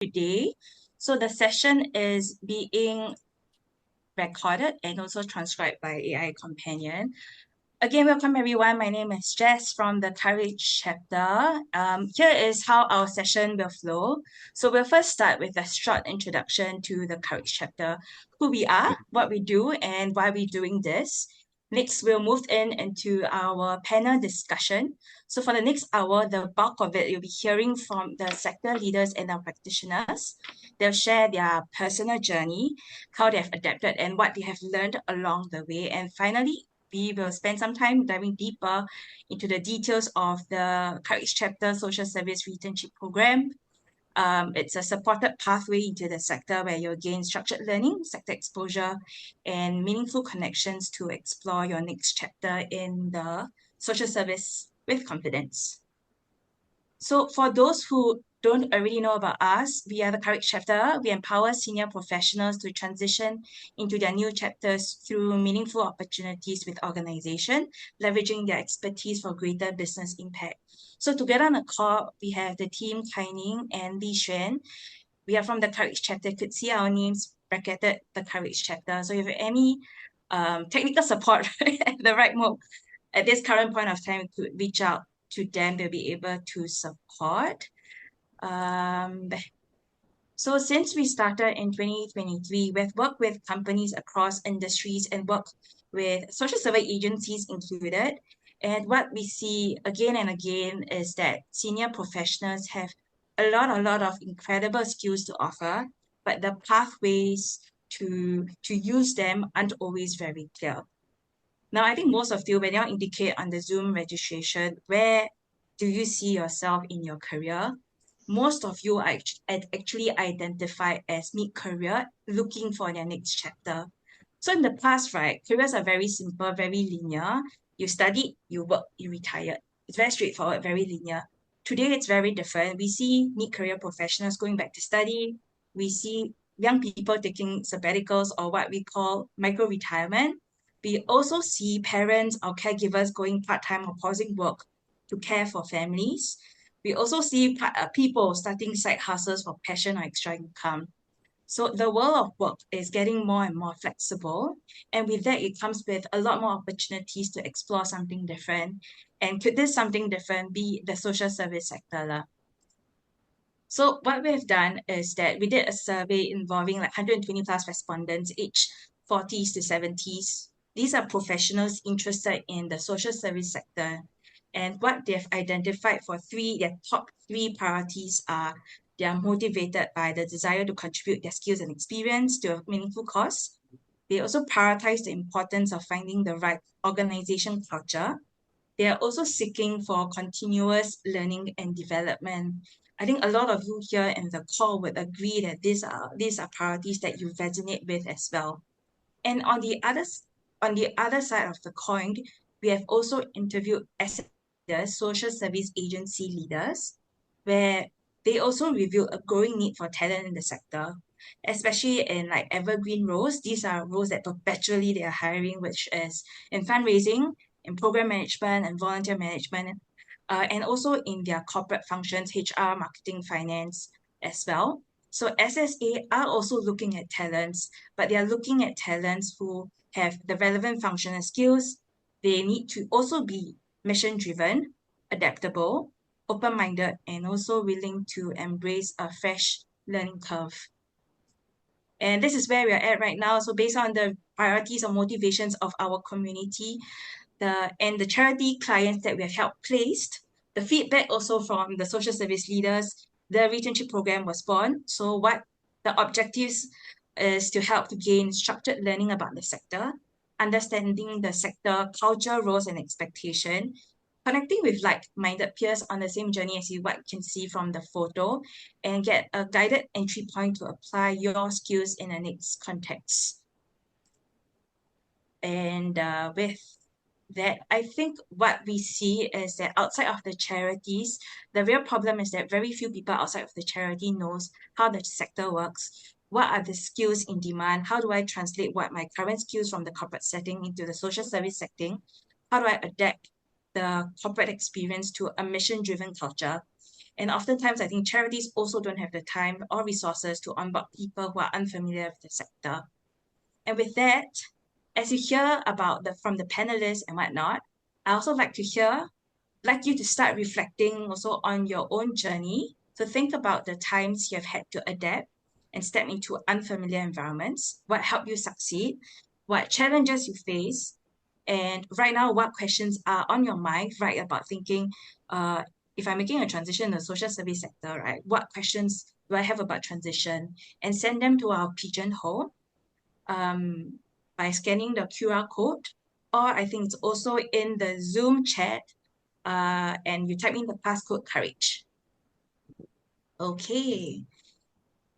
today. So the session is being recorded and also transcribed by AI Companion. Again, welcome everyone. My name is Jess from the Courage chapter. Here is how our session will flow. So we'll first start with a short introduction to the Courage chapter, who we are, what we do, and why we're doing this. Next, we'll move into our panel discussion. So for the next hour, the bulk of it, you'll be hearing from the sector leaders and our practitioners. They'll share their personal journey, how they've adapted, and what they have learned along the way. And finally, we will spend some time diving deeper into the details of the Courage Chapter Social Service Returnship Program. It's a supported pathway into the sector where you'll gain structured learning, sector exposure, and meaningful connections to explore your next chapter in the social service with confidence. So for those who don't already know about us, we are the Courage Chapter. We empower senior professionals to transition into their new chapters through meaningful opportunities with organization, leveraging their expertise for greater business impact. So together on the call, we have the team Kai Ning and Li Xuan. We are from the Courage Chapter. You could see our names bracketed, the Courage Chapter. So if you have any technical support at the right moment, at this current point of time, you could reach out to them. They'll be able to support. So since we started in 2023, we've worked with companies across industries and worked with social service agencies included. And what we see again and again is that senior professionals have a lot of incredible skills to offer, but the pathways to use them aren't always very clear. Now, I think most of you, when you indicate on the Zoom registration, where do you see yourself in your career? Most of you are actually identified as mid-career, looking for their next chapter. So in the past, right, careers are very simple, very linear. You studied, you work, you retired. It's very straightforward, very linear. Today, it's very different. We see mid-career professionals going back to study. We see young people taking sabbaticals or what we call micro-retirement. We also see parents or caregivers going part-time or pausing work to care for families. We also see people starting side hustles for passion or extra income. So the world of work is getting more and more flexible. And with that, it comes with a lot more opportunities to explore something different. And could this something different be the social service sector? So what we have done is that we did a survey involving like 120 plus respondents, aged 40s to 70s. These are professionals interested in the social service sector. And what they've identified for their top three priorities are they are motivated by the desire to contribute their skills and experience to a meaningful cause. They also prioritize the importance of finding the right organization culture. They are also seeking for continuous learning and development. I think a lot of you here in the call would agree that these are priorities that you resonate with as well. And on the other side of the coin, we have also interviewed leaders, social service agency leaders, where they also revealed a growing need for talent in the sector, especially in like evergreen roles. These are roles that perpetually they are hiring, which is in fundraising, in program management, and volunteer management, and also in their corporate functions, HR, marketing, finance as well. So SSA are also looking at talents, but they are looking at talents who have the relevant functional skills. They need to also be mission driven, adaptable, open minded, and also willing to embrace a fresh learning curve. And this is where we are at right now. So based on the priorities or motivations of our community, the charity clients that we have helped placed, the feedback also from the social service leaders, the returnship program was born. So what the objectives is to help to gain structured learning about the sector, understanding the sector, culture, roles, and expectation, connecting with like-minded peers on the same journey as you what you can see from the photo, and get a guided entry point to apply your skills in the next context. And with that, I think what we see is that outside of the charities, the real problem is that very few people outside of the charity knows how the sector works. What are the skills in demand? How do I translate what my current skills from the corporate setting into the social service setting? How do I adapt the corporate experience to a mission-driven culture? And oftentimes, I think charities also don't have the time or resources to onboard people who are unfamiliar with the sector. And with that, as you hear about from the panelists and whatnot, I also like you to start reflecting also on your own journey. So think about the times you have had to adapt and step into unfamiliar environments, what helped you succeed, what challenges you face, and right now, what questions are on your mind, right, about thinking, if I'm making a transition in the social service sector, right, what questions do I have about transition? And send them to our pigeonhole um, by scanning the QR code, or I think it's also in the Zoom chat, and you type in the passcode courage. Okay.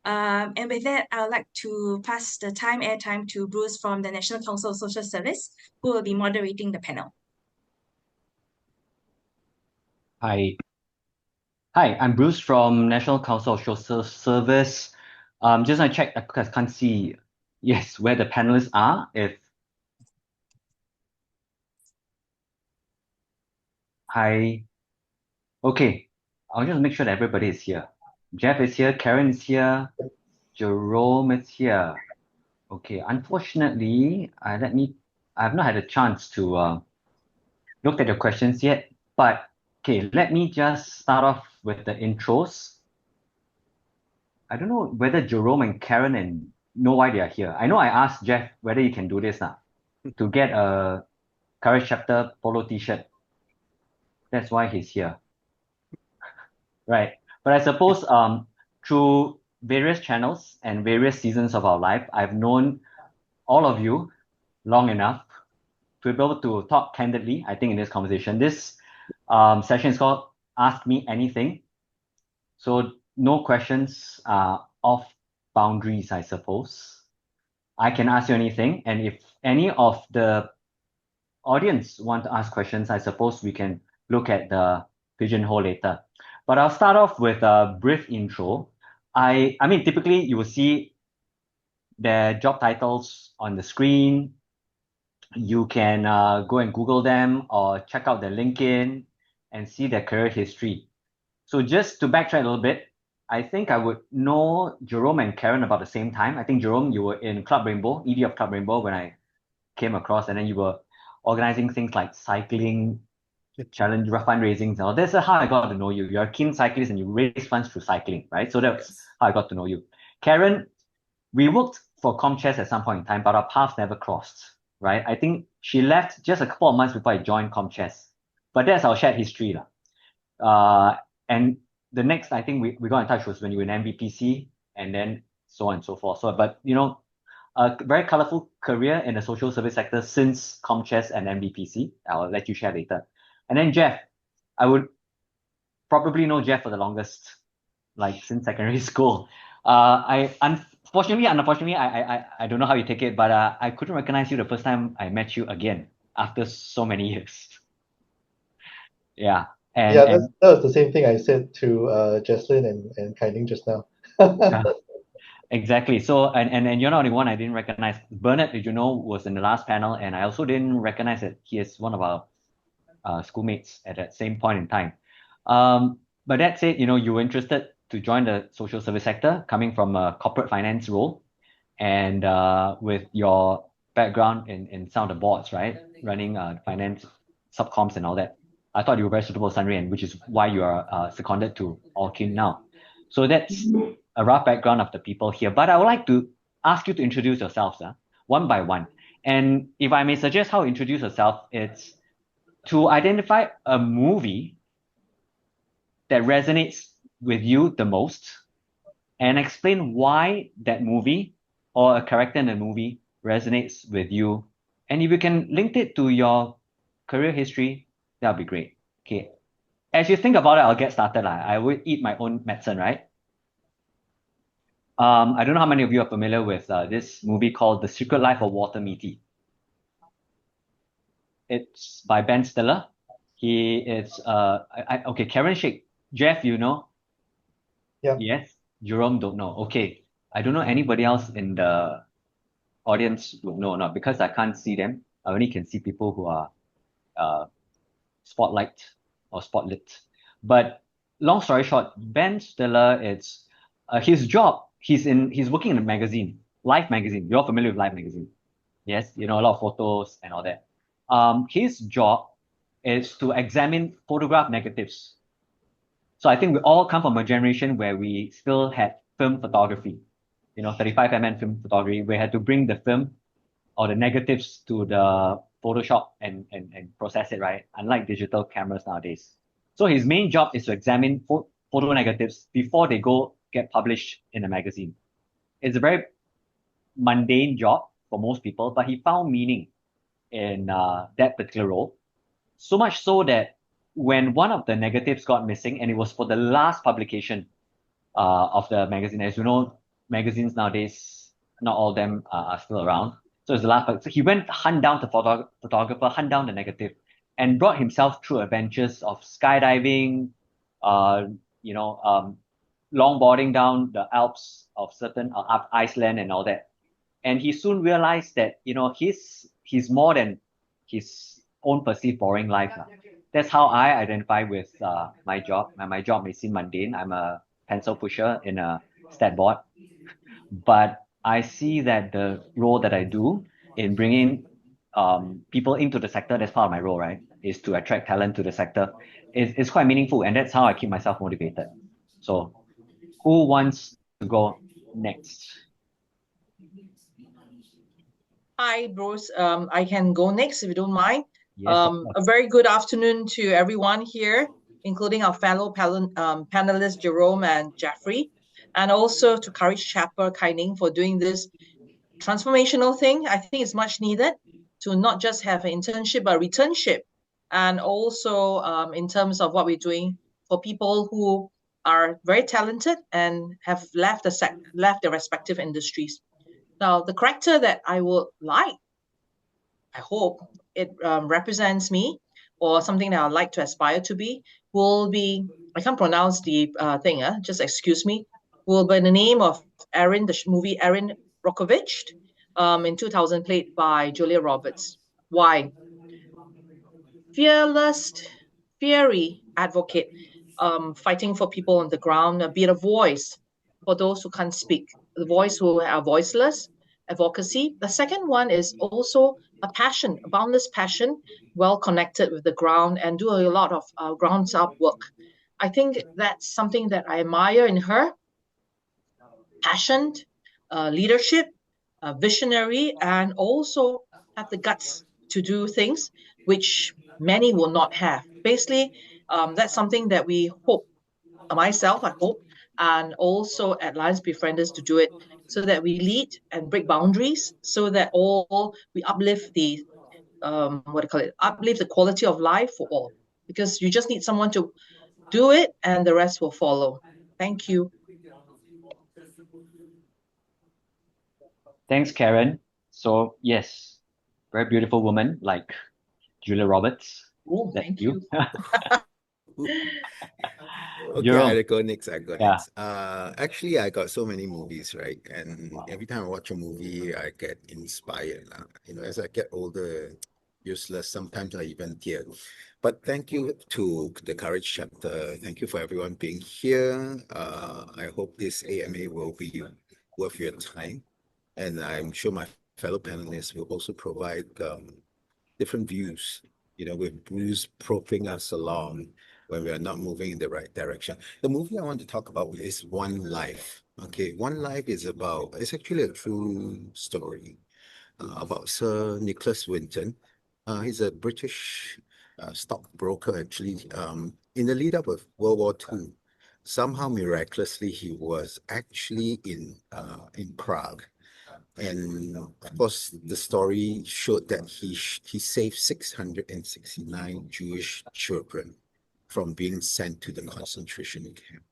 And with that, I would like to pass the airtime to Bruce from the National Council of Social Service, who will be moderating the panel. Hi. Hi, I'm Bruce from National Council of Social Service. Just want to check because I can't see, yes, where the panelists are. Hi. Okay, I'll just make sure that everybody is here. Jeff is here, Karen is here, Jerome is here. Okay, unfortunately, I have not had a chance to look at your questions yet, but okay, let me just start off with the intros. I don't know whether Jerome and Karen know why they are here. I know I asked Jeff whether he can do this now to get a Courage Chapter polo t-shirt. That's why he's here. Right. But I suppose through various channels and various seasons of our life, I've known all of you long enough to be able to talk candidly, I think, in this conversation. This session is called Ask Me Anything. So no questions off boundaries, I suppose. I can ask you anything. And if any of the audience want to ask questions, I suppose we can look at the pigeonhole later. But I'll start off with a brief intro. I mean, typically you will see their job titles on the screen. You can go and Google them or check out their LinkedIn and see their career history. So just to backtrack a little bit, I think I would know Jerome and Karen about the same time. I think Jerome, you were in Club Rainbow, ED of Club Rainbow when I came across, and then you were organizing things like cycling challenge, fundraising. So that's how I got to know you. You're a keen cyclist and you raise funds through cycling, right? So that's how I got to know you. Karen, we worked for Comchess at some point in time, but our paths never crossed, right? I think she left just a couple of months before I joined Comchess. But that's our shared history. And the next, I think we got in touch was when you were in MVPC and then so on and so forth. So, but a very colorful career in the social service sector since Comchess and MVPC. I'll let you share later. And then Jeff, I would probably know Jeff for the longest, like since secondary school. Unfortunately, I don't know how you take it, but I couldn't recognize you the first time I met you again after so many years. Yeah. Yeah, that was the same thing I said to Jesslyn and Kai-Ling just now. Yeah, exactly. So, and you're not the one I didn't recognize. Bernard, did you know, was in the last panel, and I also didn't recognize that he is one of our schoolmates at that same point in time. But that said, you were interested to join the social service sector coming from a corporate finance role and with your background in some of the boards, right? Running finance subcoms and all that. I thought you were very suitable, Sunray, and which is why you are seconded to Allkin now. So that's a rough background of the people here. But I would like to ask you to introduce yourselves one by one. And if I may suggest how to introduce yourself, it's to identify a movie that resonates with you the most and explain why that movie or a character in the movie resonates with you. And if you can link it to your career history, that'll be great. Okay. As you think about it, I'll get started. I would eat my own medicine, right? I don't know how many of you are familiar with this movie called The Secret Life of Walter Mitty. It's by Ben Stiller. He is okay, Karen Shake. Jeff, you know? Yeah. Yes. Jerome don't know. Okay. I don't know anybody else in the audience would know or not because I can't see them. I only can see people who are spotlight or spotlit. But long story short, Ben Stiller, it's his job. He's working in a magazine, Life magazine. You're familiar with Life magazine? Yes, you know, a lot of photos and all that. His job is to examine photograph negatives. So I think we all come from a generation where we still had film photography, 35 mm film photography. We had to bring the film or the negatives to the Photoshop and process it, right? Unlike digital cameras nowadays. So his main job is to examine photo negatives before they go get published in a magazine. It's a very mundane job for most people, but he found meaning in that particular role. So much so that when one of the negatives got missing, and it was for the last publication of the magazine, as you know, magazines nowadays, not all of them are still around. So it's the last. So he went hunt down the photographer, hunt down the negative, and brought himself through adventures of skydiving, uh, longboarding down the Alps of certain up Iceland and all that. And he soon realized that he's more than his own perceived boring life. That's how I identify with my job. My job may seem mundane. I'm a pencil pusher in a stat board, but I see that the role that I do in bringing people into the sector, that's part of my role, right, is to attract talent to the sector, is quite meaningful, and that's how I keep myself motivated. So, who wants to go next? Hi, Bruce. I can go next if you don't mind. Yes, a very good afternoon to everyone here, including our fellow panelists, Jerome and Jeffrey, and also to Courage Chapel, Kai Ning, for doing this transformational thing. I think it's much needed to not just have an internship, but a returnship. And also in terms of what we're doing for people who are very talented and have left their respective industries. Now, the character that I would like, I hope it represents me or something that I'd like to aspire to be, will be, I can't pronounce the thing, just excuse me, will be the name of Erin, the movie Erin Brockovich, in 2000, played by Julia Roberts. Why? Fearless, fiery advocate, fighting for people on the ground, be a voice for those who can't speak, the voice who are voiceless, advocacy. The second one is also a passion, a boundless passion, well connected with the ground and do a lot of grounds up work. I think that's something that I admire in her. Passion, leadership, visionary, and also have the guts to do things which many will not have. Basically, that's something that we hope, myself, I hope, and also at Lions Befrienders to do it so that we lead and break boundaries so that all we uplift the, uplift the quality of life for all. Because you just need someone to do it and the rest will follow. Thank you. Thanks, Karen. So yes, very beautiful woman like Julia Roberts. Oh, thank you. Okay, Jerome. I go next. I go Yeah. next. Actually, I got so many movies, right? And every time I watch a movie, I get inspired. As I get older, useless. Sometimes I even tear. But thank you to the Courage Chapter. Thank you for everyone being here. I hope this AMA will be worth your time, and I'm sure my fellow panelists will also provide different views. With Bruce propelling us along when we are not moving in the right direction. The movie I want to talk about is One Life. Okay, One Life is it's actually a true story about Sir Nicholas Winton. He's a British stockbroker, actually. In the lead up of World War II, somehow miraculously, he was actually in Prague. And of course, the story showed that he saved 669 Jewish children from being sent to the concentration camp.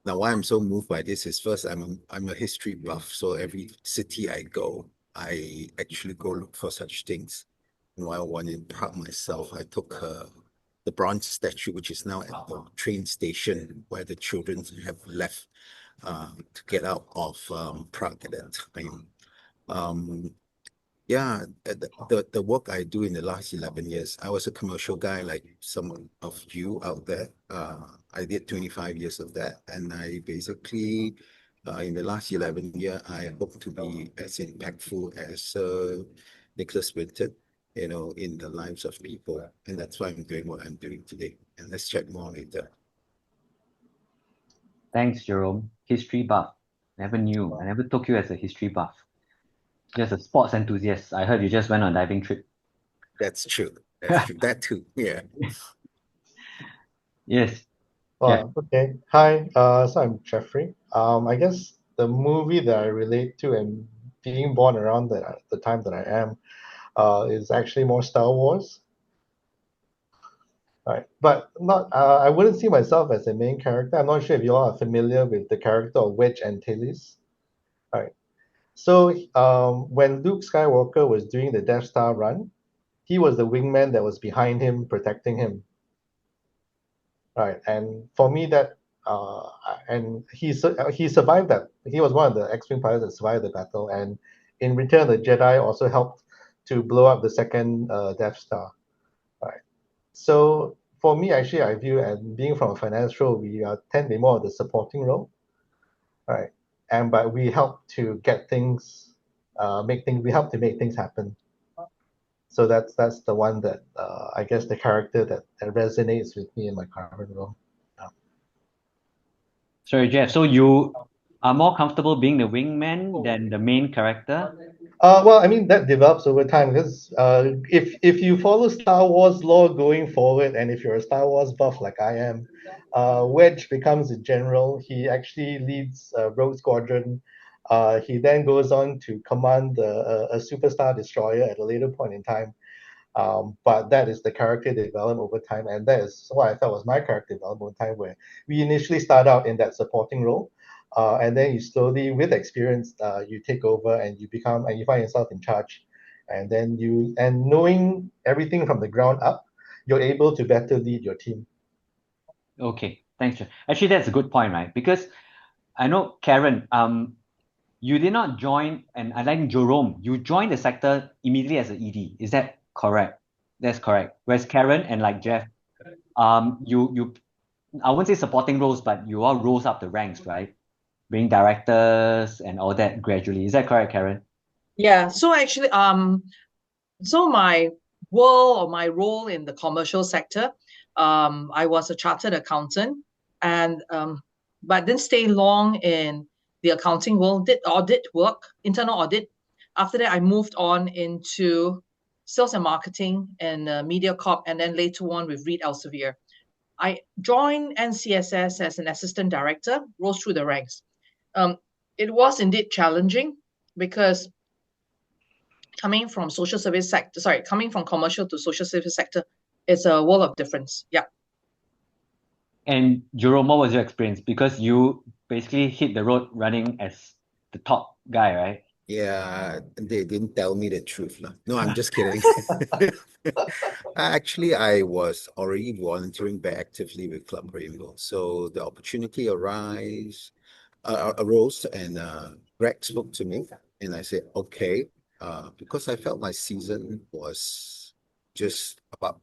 Now, why I'm so moved by this is, first, I'm a history buff, so every city I go, I actually go look for such things. And while one in Prague myself, I took the bronze statue, which is now at the train station where the children have left to get out of Prague at that time. Yeah, the work I do in the last 11 years, I was a commercial guy like some of you out there. I did 25 years of that, and I basically, in the last 11 years, I hope to be as impactful as Nicholas Winton, in the lives of people, and that's why I'm doing what I'm doing today. And let's chat more later. Thanks, Jerome. History buff. Never knew. I never took you as a history buff. Just a sports enthusiast. I heard you just went on a diving trip. That's true. That's true. That too. Yeah. Yes. Okay. Hi. So I'm Jeffrey. I guess the movie that I relate to and being born around the time that I am is actually more Star Wars. Right. But not. I wouldn't see myself as a main character. I'm not sure if you all are familiar with the character of Wedge Antilles. All right. So when Luke Skywalker was doing the Death Star run, he was the wingman that was behind him, protecting him. Right. And for me, and he survived that. He was one of the X-wing pilots that survived the battle, and in return, the Jedi also helped to blow up the second Death Star. Right. So for me, actually, I view, and being from a finance role, we tend to be more of the supporting role, right? But we help to get things, we help to make things happen. So that's the one that I guess the character that resonates with me in my current role. Sorry, Jeff. So you are more comfortable being the wingman than the main character? Well, I mean that develops over time because if you follow Star Wars lore going forward, and if you're a Star Wars buff like I am, Wedge becomes a general. He actually leads Rogue Squadron. He then goes on to command a superstar destroyer at a later point in time. But that is the character development over time, and that is what I felt was my character development over time, where we initially start out in that supporting role, and then you slowly, with experience, you take over and you find yourself in charge, and then knowing everything from the ground up, you're able to better lead your team. Okay, thanks, Jeff. Actually, that's a good point, right? Because I know, Karen, you did not join, and I like Jerome, you joined the sector immediately as an ED. Is that correct? That's correct. Whereas Karen and like Jeff, you I wouldn't say supporting roles, but you all rose up the ranks, right? Being directors and all that gradually. Is that correct, Karen? Yeah. So actually, so my role in the commercial sector, I was a chartered accountant, and but didn't stay long in the accounting world. Did audit work, internal audit. After that, I moved on into sales and marketing and MediaCorp, and then later on with Reed Elsevier. I joined NCSS as an assistant director, rose through the ranks. It was indeed challenging because coming from commercial to social service sector, it's a world of difference. Yeah. And Jerome, what was your experience? Because you basically hit the road running as the top guy, right? Yeah, they didn't tell me the truth. No, I'm just kidding. Actually, I was already volunteering very actively with Club Rainbow. So the opportunity arose, and Greg spoke to me, and I said, okay, because I felt my season was it's about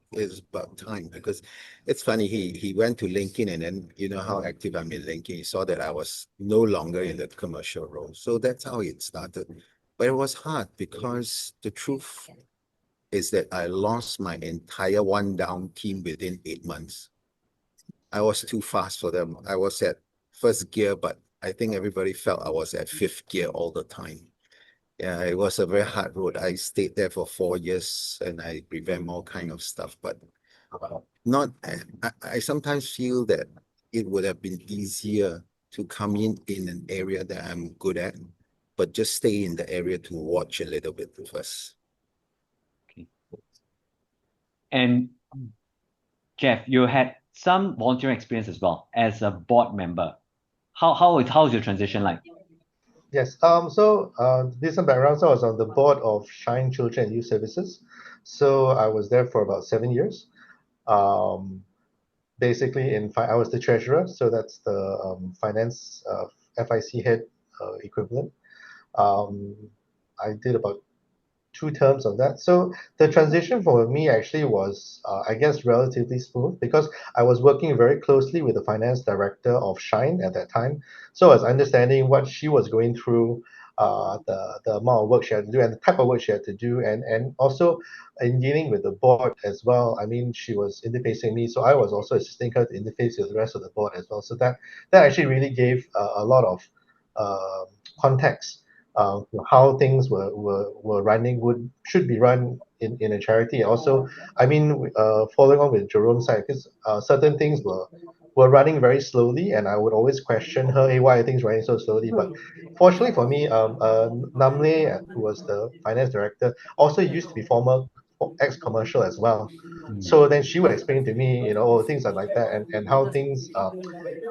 time. Because it's funny, he went to LinkedIn, and then you know how active I'm in LinkedIn. He saw that I was no longer in the commercial role. So that's how it started. But it was hard because the truth is that I lost my entire one down team within 8 months. I was too fast for them. I was at first gear, but I think everybody felt I was at fifth gear all the time. Yeah, it was a very hard road. I stayed there for 4 years and I prevent all kind of stuff, but not. I sometimes feel that it would have been easier to come in an area that I'm good at, but just stay in the area to watch a little bit first. Okay. And Jeff, you had some volunteering experience as well as a board member. How's your transition like? Yes. So decent background. So I was on the board of Shine Children and Youth Services. So I was there for about 7 years. Basically, I was the treasurer, so that's the finance FIC head equivalent. I did about two terms of that. So the transition for me actually was, I guess, relatively smooth because I was working very closely with the finance director of Shine at that time. So I was understanding what she was going through, the amount of work she had to do and the type of work she had to do, and also in dealing with the board as well. I mean, she was interfacing me, so I was also assisting her to interface with the rest of the board as well. So that actually really gave a lot of context, how things were running, should be run in a charity. Also, I mean, following on with Jerome's side, because certain things were running very slowly, and I would always question her, hey, why are things running so slowly? But fortunately for me, Namle, who was the finance director, also used to be former ex-commercial as well. So then she would explain to me, oh, things are like that, and how things,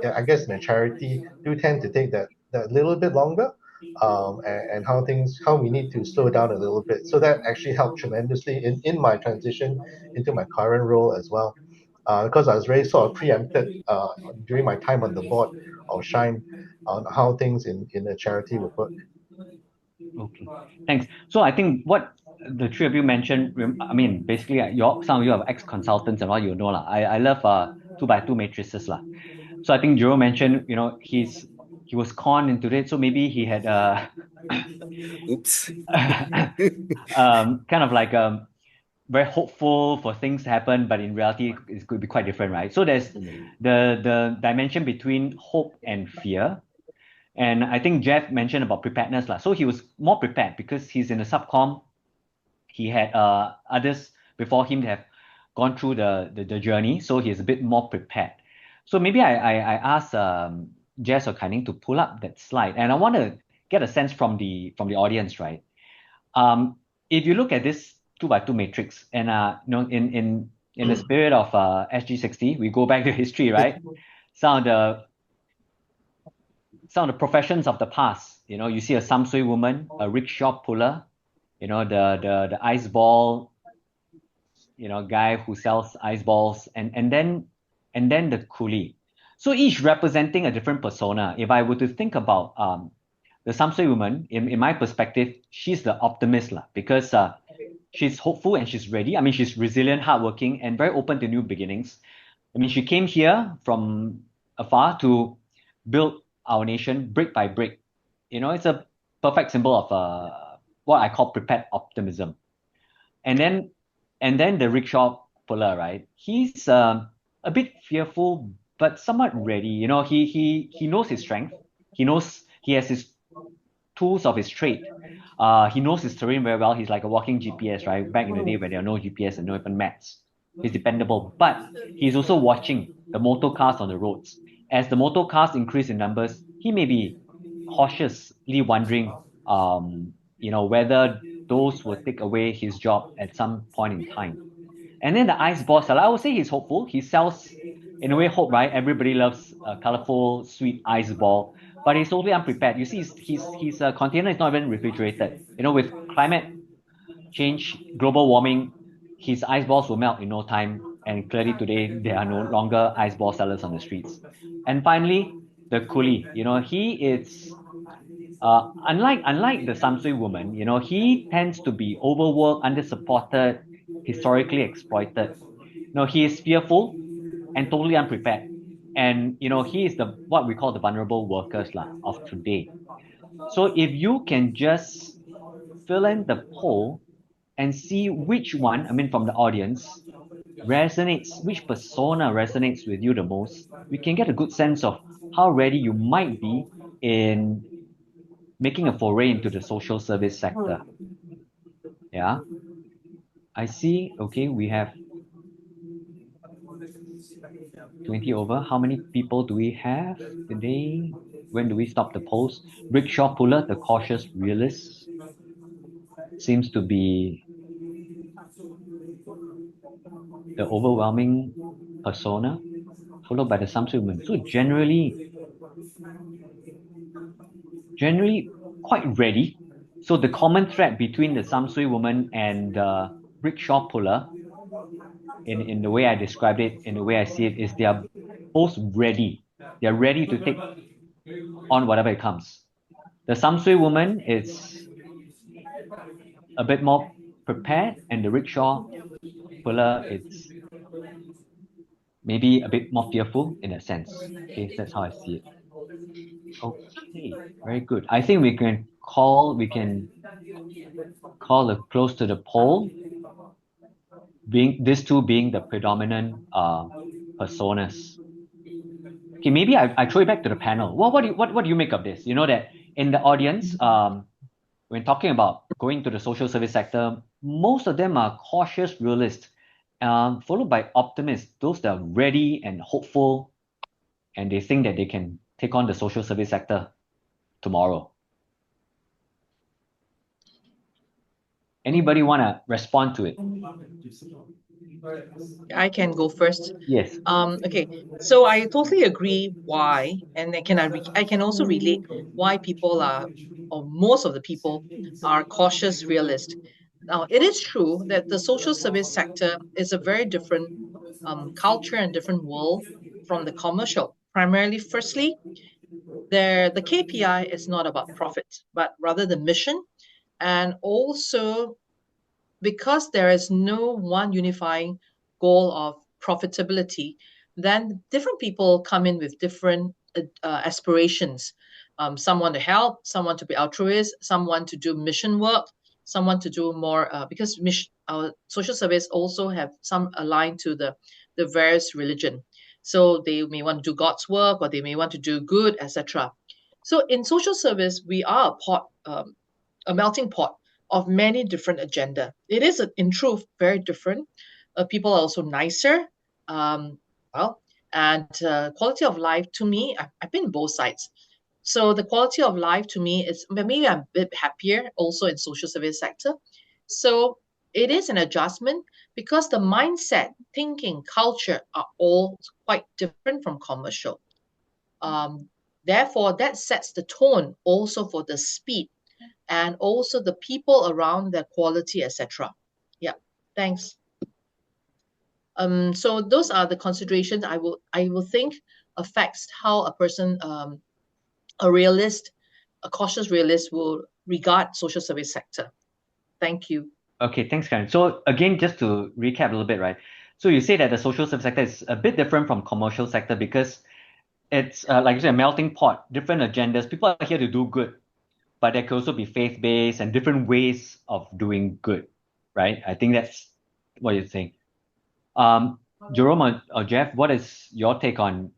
yeah, I guess in a charity do tend to take that little bit longer, and how we need to slow down a little bit. So that actually helped tremendously in my transition into my current role as well, because I was very sort of preempted during my time on the board of Shine on how things in a charity would work. Okay, thanks. So I think what the three of you mentioned, I mean, basically, some of you are ex-consultants and all you know lah. I love 2x2 matrices lah. So I think Jerome mentioned, he was conned into it. So maybe he had Oops. kind of like very hopeful for things to happen, but in reality, it could be quite different, right? So there's the dimension between hope and fear. And I think Jeff mentioned about preparedness lah. So he was more prepared because he's in the subcom. He had others before him that have gone through the journey, so he's a bit more prepared. So maybe I ask Jess or Kai-Ning to pull up that slide, and I want to get a sense from the audience, right? If you look at this 2x2 matrix, and in the spirit of SG60, we go back to history, right? Some of the professions of the past, you see a Samsui woman, a rickshaw puller, the ice ball, guy who sells ice balls, and then the coolie. So each representing a different persona. If I were to think about the Samsui woman, in my perspective, she's the optimist because she's hopeful and she's ready. I mean, she's resilient, hardworking, and very open to new beginnings. I mean, she came here from afar to build our nation brick by brick. It's a perfect symbol of what I call prepared optimism. And then the rickshaw puller, right? He's a bit fearful, but somewhat ready. He knows his strength. He knows he has his tools of his trade. He knows his terrain very well. He's like a walking GPS, right? Back in the day when there are no GPS and no even maps. He's dependable, but he's also watching the motor cars on the roads. As the motor cars increase in numbers, he may be cautiously wondering, whether those will take away his job at some point in time. And then the ice ball seller, I would say he's hopeful. He sells, in a way, hope, right? Everybody loves a colorful, sweet ice ball, but he's totally unprepared. You see, his container is not even refrigerated. With climate change, global warming, his ice balls will melt in no time. And clearly today, there are no longer ice ball sellers on the streets. And finally, the coolie. He is unlike the Samsui woman. He tends to be overworked, undersupported, historically exploited. He is fearful and totally unprepared. And he is what we call the vulnerable workers of today. So if you can just fill in the poll and see which one, I mean from the audience, which persona resonates with you the most, we can get a good sense of how ready you might be in making a foray into the social service sector. Yeah. I see, okay, we have 20 over. How many people do we have today? When do we stop the polls? Rickshaw puller, the cautious realist, seems to be the overwhelming persona, followed by the Samsui woman. So generally quite ready. So the common thread between the Samsui woman and the rickshaw puller, in the way I described it, in the way I see it, is they are both ready. They are ready to take on whatever it comes. The Samsui woman is a bit more prepared, and the rickshaw puller, it's maybe a bit more fearful in that sense. Okay, that's how I see it. Okay, very good. I think we can call a close to the pole, being these two being the predominant personas. Okay, maybe I throw it back to the panel. What do you make of this? You know that in the audience, when talking about going to the social service sector, most of them are cautious realists, followed by optimists, those that are ready and hopeful, and they think that they can take on the social service sector tomorrow. Anybody want to respond to it? I can go first. Yes. Okay, so I totally agree why, and I can also relate why people are, or most of the people are cautious realist. Now, it is true that the social service sector is a very different culture and different world from the commercial. Primarily, firstly, the KPI is not about profit, but rather the mission, and also because there is no one unifying goal of profitability, then different people come in with different aspirations. Some want to help, someone to be altruist, someone to do mission work, someone to do more because our social service also have some aligned to the various religion. So they may want to do God's work, or they may want to do good, etc. So in social service, we are a melting pot of many different agenda. It is, in truth, very different. People are also nicer. Um, well, and quality of life to me, I've been both sides. So the quality of life to me is maybe I'm a bit happier also in social service sector. So it is an adjustment because the mindset, thinking, culture are all quite different from commercial. Therefore, that sets the tone also for the speed and also the people around, their quality, etc. Yeah, thanks. So those are the considerations I will think affects how a person, a realist, a cautious realist, will regard social service sector. Thank you. Okay, thanks, Karen. So again, just to recap a little bit, right? So you say that the social service sector is a bit different from commercial sector because it's like you said, a melting pot, different agendas. People are here to do good, but there could also be faith-based and different ways of doing good, right? I think that's what you're saying. Jerome or Jeff, what is your take on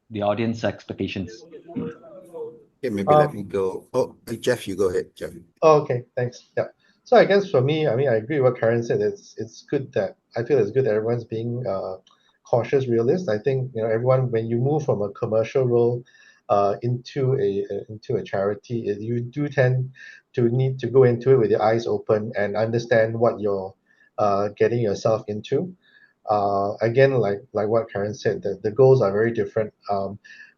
the audience expectations? Okay, maybe let me go. Oh, Jeff, you go ahead, Jeff. Oh, okay, thanks. Yeah. So I guess for me, I mean, I agree with what Karen said. It's good that I feel it's good that everyone's being cautious realist. I think everyone, when you move from a commercial role into a charity, you do tend to need to go into it with your eyes open and understand what you're getting yourself into. Again, like what Karen said, the goals are very different.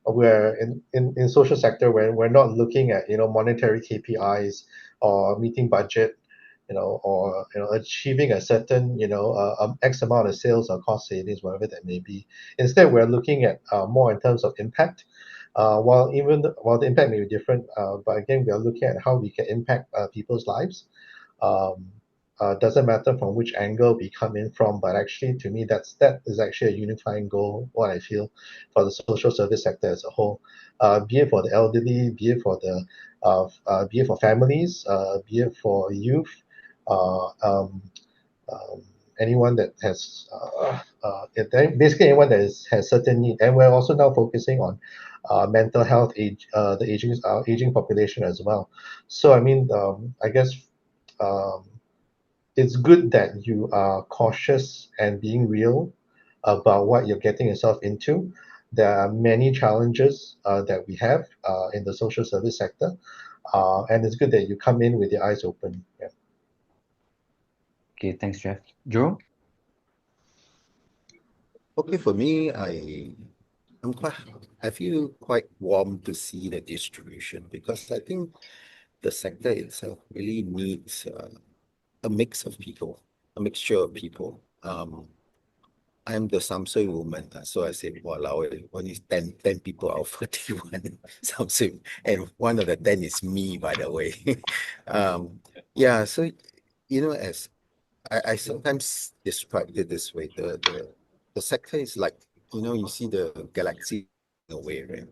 Where in social sector, where we're not looking at monetary KPIs or meeting budget, or achieving a certain X amount of sales or cost savings, whatever that may be. Instead, we're looking at more in terms of impact. While the impact may be different, but again, we are looking at how we can impact people's lives. Doesn't matter from which angle we come in from, but actually to me that is actually a unifying goal, what I feel, for the social service sector as a whole, be it for the elderly, be it for families, be it for youth, anyone that has basically anyone that has certain need. And we're also now focusing on mental health, the aging population as well. So I mean, I guess it's good that you are cautious and being real about what you're getting yourself into. There are many challenges that we have in the social service sector, and it's good that you come in with your eyes open. Yeah. Okay, thanks, Jeff. Jerome? Okay, for me, I feel quite warm to see the distribution because I think the sector itself really needs a mix of people, a mixture of people. I'm the Samsung woman, so I say, wow, only 10 people out of 41 Samsung, and one of the 10 is me, by the way. Yeah, so as I sometimes describe it this way, the sector is like, you see the galaxy in a way, right?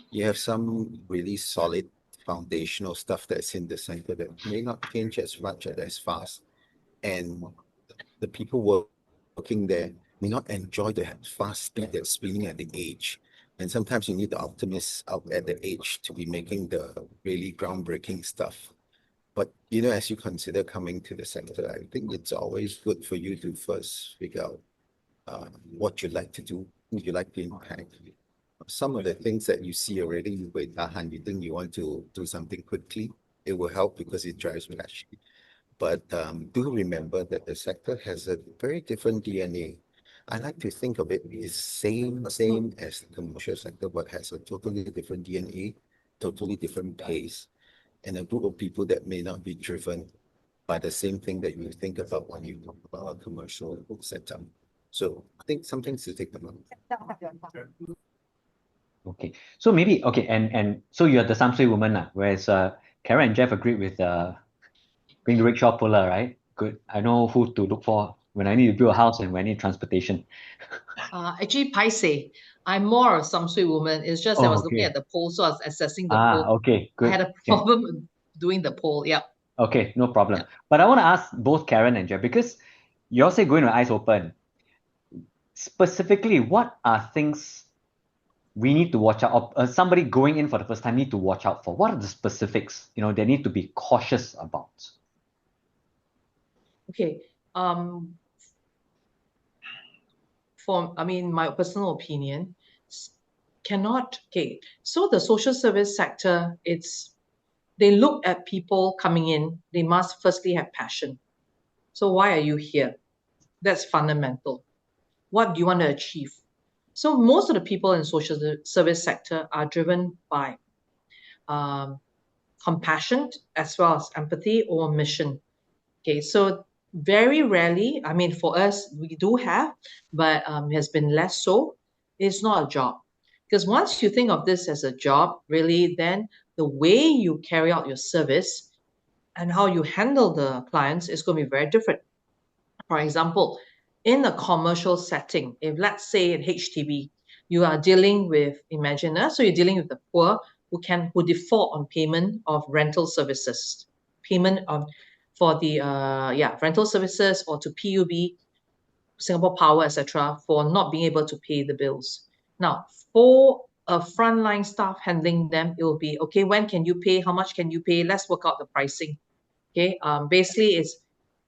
You have some really solid foundational stuff that's in the center that may not change as much or as fast. And the people working there may not enjoy the fast speed that's spinning at the edge. And sometimes you need the optimists out at the edge to be making the really groundbreaking stuff. But as you consider coming to the sector, I think it's always good for you to first figure out what you like to do, who you like to impact. Some of the things that you see already, you think you want to do something quickly, it will help because it drives passion. But do remember that the sector has a very different DNA. I like to think of it as same as the commercial sector, but has a totally different DNA, totally different pace, and a group of people that may not be driven by the same thing that you think about when you talk about a commercial setup. So I think some things to take note. Okay, so maybe and so you're the Samsui woman, whereas Karen and Jeff agreed with being the rickshaw puller, right? Good. I know who to look for when I need to build a house and when I need transportation. Actually, paise, I'm more a Samsui woman. It's just I was looking at the poll, so I was assessing the poll. Okay, good. I had a problem doing the poll. Yeah. Okay, no problem. But I want to ask both Karen and Jeff, because you all say going with eyes open. Specifically, what are things we need to watch out, or somebody going in for the first time need to watch out for? What are the specifics, they need to be cautious about? Okay. My personal opinion, so the social service sector, they look at people coming in, they must firstly have passion. So why are you here? That's fundamental. What do you want to achieve? So most of the people in social service sector are driven by compassion as well as empathy or mission. Okay, so very rarely, for us, we do have, but it has been less so. It's not a job. Because once you think of this as a job, really, then the way you carry out your service and how you handle the clients is going to be very different. For example, in a commercial setting, if let's say in HDB, you are dealing with, so you're dealing with the poor who default on payment of rental services, for the rental services, or to PUB, Singapore Power, etc., for not being able to pay the bills. Now, for a frontline staff handling them, it will be, okay, when can you pay? How much can you pay? Let's work out the pricing. Okay, basically it's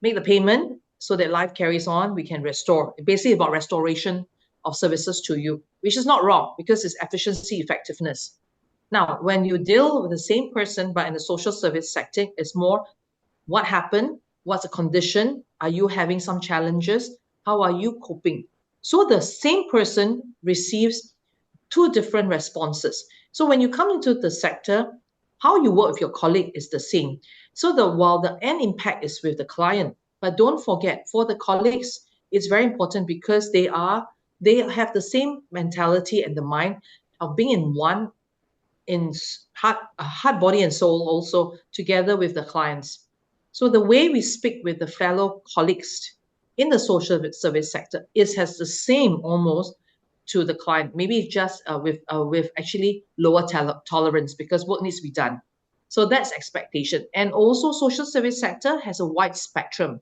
make the payment so that life carries on. We can restore. Basically about restoration of services to you, which is not wrong because it's efficiency, effectiveness. Now, when you deal with the same person, but in the social service sector, it's more what happened, what's the condition, are you having some challenges, how are you coping? So the same person receives two different responses. So when you come into the sector, how you work with your colleague is the same. So while the end impact is with the client, but don't forget, for the colleagues, it's very important because they have the same mentality and the mind of being in one, in heart, body, and soul also together with the clients. So the way we speak with the fellow colleagues in the social service sector has the same almost to the client, maybe just with actually lower tolerance because work needs to be done. So that's expectation. And also social service sector has a wide spectrum.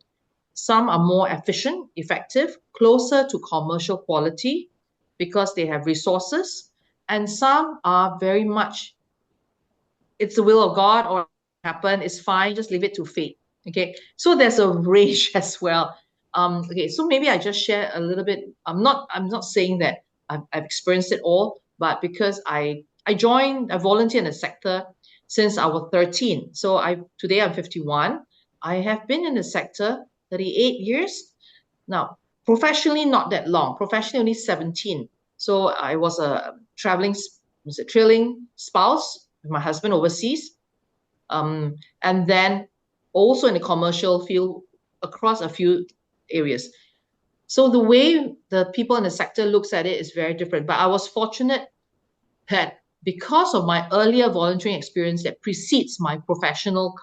Some are more efficient, effective, closer to commercial quality because they have resources. And some are very much, it's the will of God or happen, it's fine, just leave it to fate. Okay, so there's a range as well. Okay, so maybe I just share a little bit. I'm not saying that I've experienced it all, but because I volunteer in the sector since I was 13. So today I'm 51. I have been in the sector 38 years. Now, professionally, not that long. Professionally, only 17. So I was a trailing spouse with my husband overseas. And then also in the commercial field across a few areas. So the way the people in the sector looks at it is very different. But I was fortunate that because of my earlier volunteering experience that precedes my professional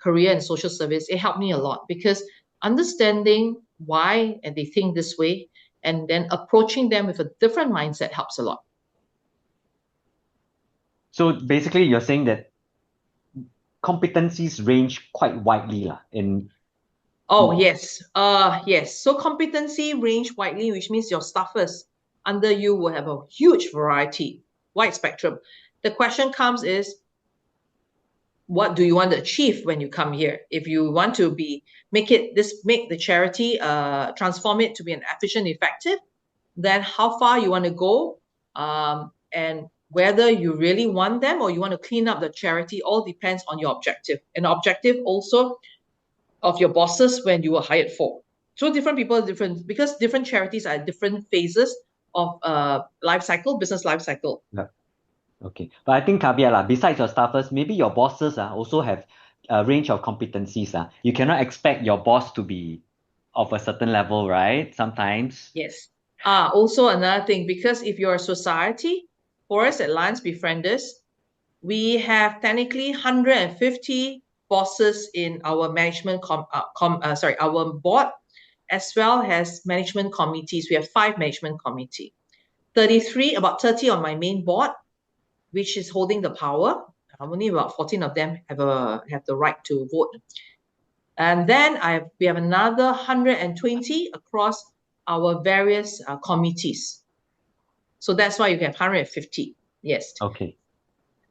career in social service, it helped me a lot because understanding why and they think this way and then approaching them with a different mindset helps a lot. So basically, you're saying that competencies range quite widely in. Oh, yes. Yes. So competency range widely, which means your staffers under you will have a huge variety, wide spectrum. The question comes is, what do you want to achieve when you come here? If you want to make the charity, transform it to be an efficient, effective, then how far you want to go, and whether you really want them or you want to clean up the charity, all depends on your objective. And objective also of your bosses when you were hired for. So different people are different because different charities are at different phases of business life cycle. Yeah. Okay. But I think caveat besides your staffers, maybe your bosses also have a range of competencies. You cannot expect your boss to be of a certain level, right? Sometimes. Yes. Also another thing, because if you're a society, for us at Lions Befrienders, we have technically 150 bosses in our our board, as well as management committees. We have 5 management committee, about 30 on my main board, which is holding the power. Only about 14 of them have the right to vote. And then we have another 120 across our various committees. So that's why you have 150. Yes. Okay.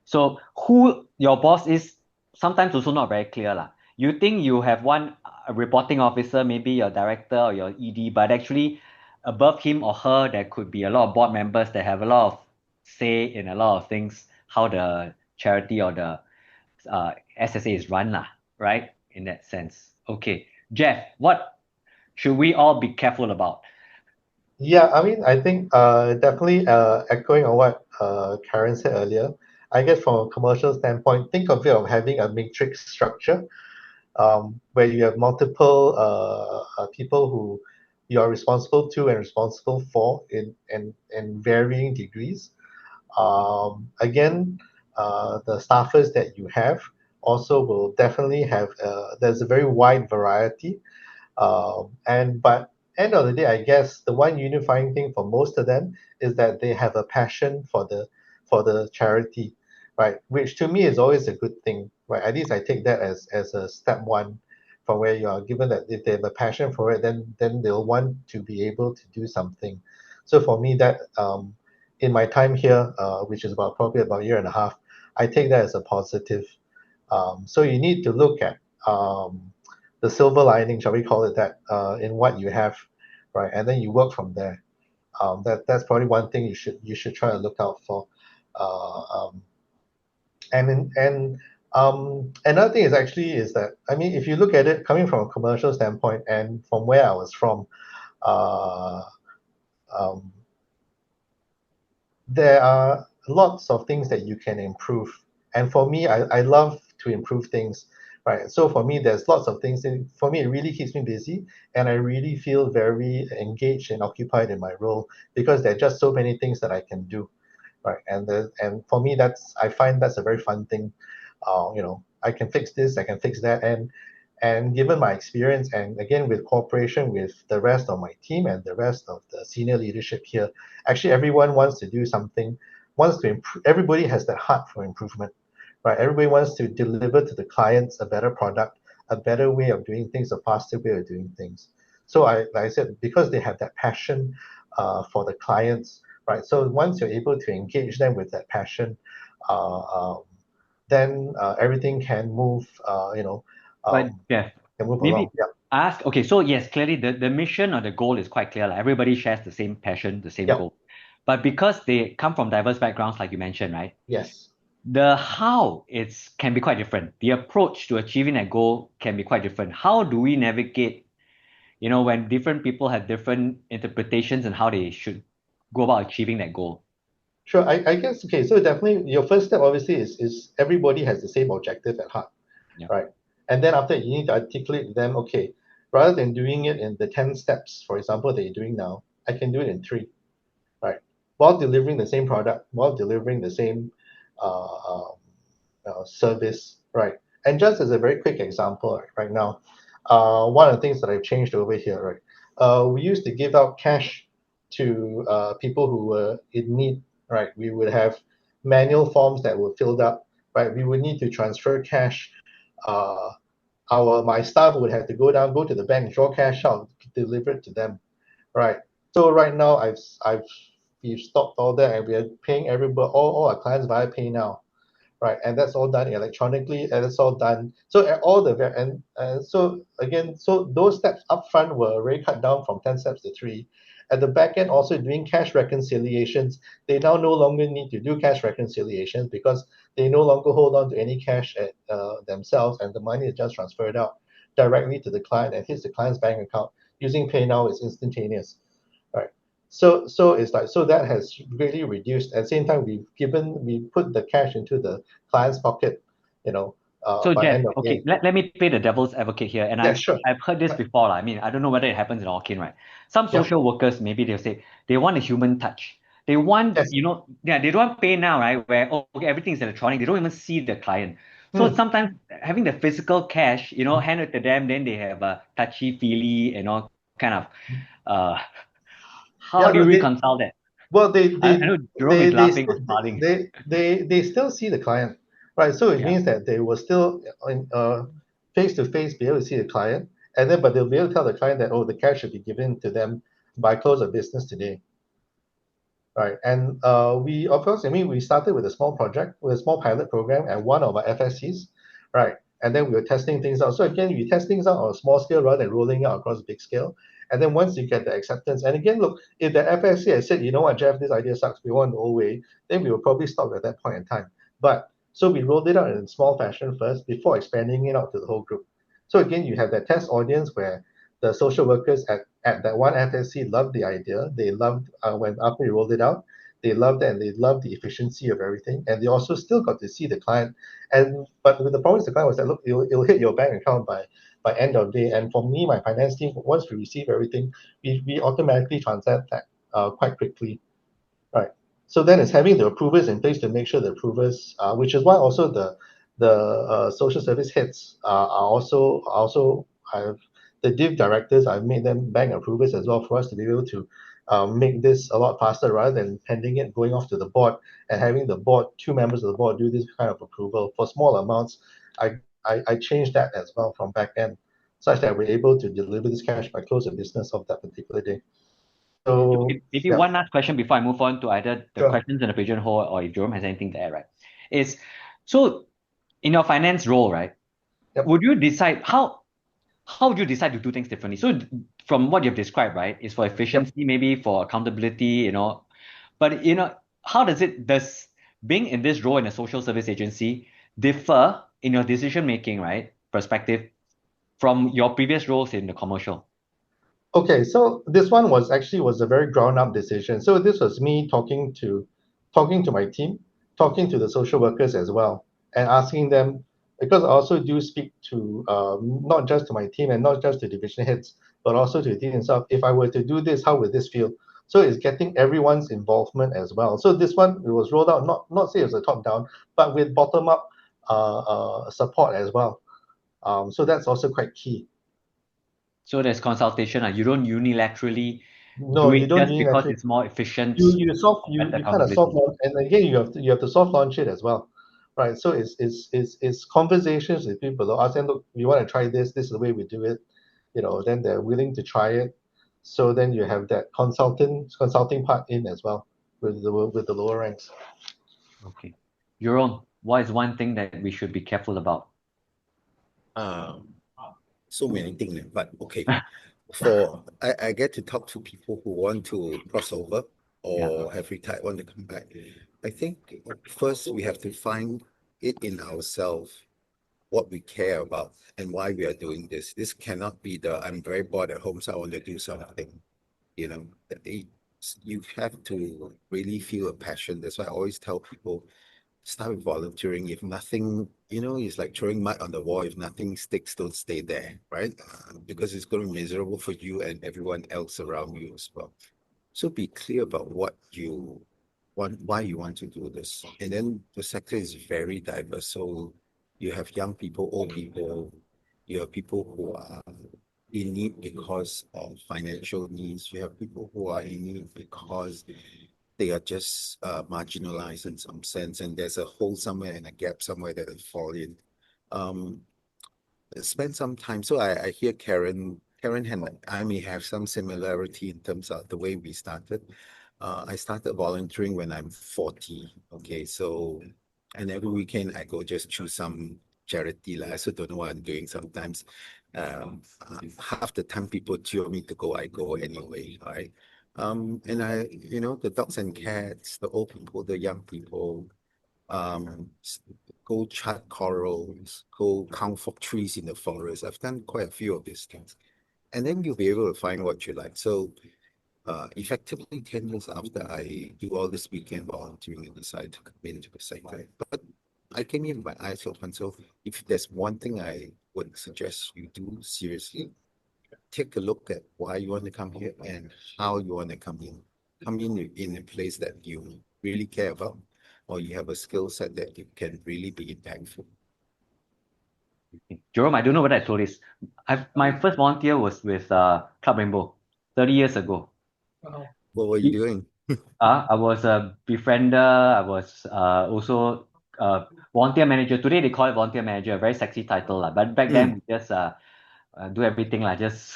So who your boss is sometimes also not very clear. You think you have one reporting officer, maybe your director or your ED, but actually above him or her, there could be a lot of board members that have a lot of say in a lot of things, how the charity or the SSA is run, right? In that sense. Okay. Jeff, what should we all be careful about? Yeah, I mean, I think definitely echoing on what Karen said earlier, I guess from a commercial standpoint, think of it of having a matrix structure where you have multiple people who you are responsible to and responsible for in varying degrees. Again, the staffers that you have also will definitely have, there's a very wide variety. But end of the day, I guess the one unifying thing for most of them is that they have a passion for the charity, right? Which to me is always a good thing, right? At least I take that as a step one from where you are given that if they have a passion for it, then they'll want to be able to do something. So for me, that in my time here, which is probably about a year and a half, I take that as a positive. So you need to look at the silver lining, shall we call it that, in what you have, right? And then you work from there. That's probably one thing you should try to look out for. Another thing is that, I mean, if you look at it coming from a commercial standpoint and from where I was from, there are lots of things that you can improve. And for me, I love to improve things, right? So for me, there's lots of things. For me, it really keeps me busy, and I really feel very engaged and occupied in my role because there are just so many things that I can do, right? And for me, I find that's a very fun thing. I can fix this, I can fix that, and given my experience, and again with cooperation with the rest of my team and the rest of the senior leadership here, actually everyone wants to do something, wants to improve. Everybody has that heart for improvement, right? Everybody wants to deliver to the clients a better product, a better way of doing things, a faster way of doing things. So like I said, because they have that passion for the clients, right? So once you're able to engage them with that passion, then everything can move, But Jeff, can move maybe along. Yeah. ask, okay, so yes, clearly the mission or the goal is quite clear. Everybody shares the same passion, the same Yep. goal. But because they come from diverse backgrounds, like you mentioned, right? Yes. The how can be quite different. The approach to achieving that goal can be quite different. How do we navigate, when different people have different interpretations and how they should go about achieving that goal? Sure. I guess, okay, so definitely your first step obviously is everybody has the same objective at heart, Yeah. right? And then after you need to articulate to them, okay, rather than doing it in the 10 steps, for example, that you're doing now, I can do it in 3, right? While delivering the same product, while delivering the same service, right? And just as a very quick example, right now, one of the things that I've changed over here, right? We used to give out cash to people who were in need, right? We would have manual forms that were filled up, right? We would need to transfer cash. Uh, my staff would have to go to the bank, draw cash out, deliver it to them, right? So right now, we've stopped all that, and we are paying everybody, all our clients via PayNow, right? And that's all done electronically, and it's all done. So all the and so again, so those steps upfront were already cut down from 10 steps to 3. At the back end, also doing cash reconciliations, they now no longer need to do cash reconciliations because they no longer hold on to any cash at themselves, and the money is just transferred out directly to the client and hits the client's bank account. Using PayNow is instantaneous, right? So it's like, so that has really reduced. At the same time, we put the cash into the client's pocket, So by Jeff, end of okay, day. let me play the devil's advocate here. And Yeah, sure. I've heard this before. I mean, I don't know whether it happens in Orkin, right? Some Yep. social workers, maybe they'll say they want a human touch. They want, Yes. they don't want pay now, right? Where, okay, everything's electronic. They don't even see the client. So sometimes having the physical cash, hand it to them, then they have a touchy-feely, kind of, how Yeah, do you no, reconcile that? well, I know Jerome is laughing or smiling. they still see the client, right? So it Yeah. means that they will still face to face be able to see the client, and then but they'll be able to tell the client that, oh, the cash should be given to them by close of business today. Right. And we, of course, I mean, we started with a small project, with a small pilot program at one of our FSCs, right? And then we were testing things out. So again, you test things out on a small scale rather than rolling out across a big scale. And then once you get the acceptance, and again, look, if the FSC had said, you know what, Jeff, this idea sucks, we want the old way, then we will probably stop at that point in time. But so we rolled it out in small fashion first before expanding it out to the whole group. So again, you have that test audience where the social workers at that one FSC loved the idea. They loved when after we rolled it out, they loved it and they loved the efficiency of everything. And they also still got to see the client. But with the problem with the client was that, look, it'll hit your bank account by end of day. And for me, my finance team, once we receive everything, we automatically transact that quite quickly. Right. So then it's having the approvers in place to make sure the approvers, which is why also the social service heads are also have the div directors. I've made them bank approvers as well for us to be able to make this a lot faster rather than pending it going off to the board and having the board, 2 members of the board do this kind of approval for small amounts. I changed that as well from back end such that we're able to deliver this cash by close of business of that particular day. So Maybe yeah. one last question before I move on to either the Sure. questions in the pigeonhole or if Jerome has anything to add, right? Is so in your finance role, right? Yep. Would you decide how would you decide to do things differently? So from what you've described, right, is for efficiency, maybe for accountability, but how does being in this role in a social service agency differ in your decision making, right, perspective from your previous roles in the commercial? Okay, so this one was a very ground up decision. So this was me talking to my team, talking to the social workers as well, and asking them, because I also do speak to not just to my team and not just to division heads, but also to the team itself. If I were to do this, how would this feel? So it's getting everyone's involvement as well. So this one, it was rolled out not say as a top down, but with bottom up support as well. So that's also quite key. So there's consultation. You don't unilaterally No, do you it don't just because unilaterally. it's more efficient. You better kind of soft accountability. launch, and again you have to soft launch it as well, right? So it's conversations with people. They'll ask them, look, you want to try this? This is the way we do it. Then they're willing to try it. So then you have that consulting part in as well with the lower ranks. Okay, Jerome, what is one thing that we should be careful about? So many things, but okay. I get to talk to people who want to cross over or have retired, want to come back. I think first we have to find it in ourselves what we care about and why we are doing this. This cannot be I'm very bored at home, so I want to do something. You have to really feel a passion. That's why I always tell people, start with volunteering. If nothing, it's like throwing mud on the wall. If nothing sticks, don't stay there, right? Because it's going to be miserable for you and everyone else around you as well. So be clear about what you want, why you want to do this. And then the sector is very diverse. So, You have young people, old people. You have people who are in need because of financial needs. You have people who are in need because they are just marginalized in some sense, and there's a hole somewhere and a gap somewhere that they fall in. Spend some time. So I hear Karen and I may have some similarity in terms of the way we started. I started volunteering when I'm 40. Okay, so and every weekend I go just choose some charity. I also don't know what I'm doing sometimes. Half the time people tell me to go, I go anyway, right? And the dogs and cats, the old people, the young people, go chart corals, go count for trees in the forest. I've done quite a few of these things. And then you'll be able to find what you like. So effectively 10 years after I do all this weekend volunteering and decide to come into the sector. But I came in with my eyes open. So if there's one thing I would suggest you do seriously, take a look at why you want to come here and how you want to come in. Come in a place that you really care about, or you have a skill set that you can really be impactful. Jerome, I don't know whether I told this. My first volunteer was with Club Rainbow 30 years ago. Wow. What were you doing? I was a befriender. I was also a volunteer manager. Today they call it volunteer manager, a very sexy title. But back then we just do everything. Just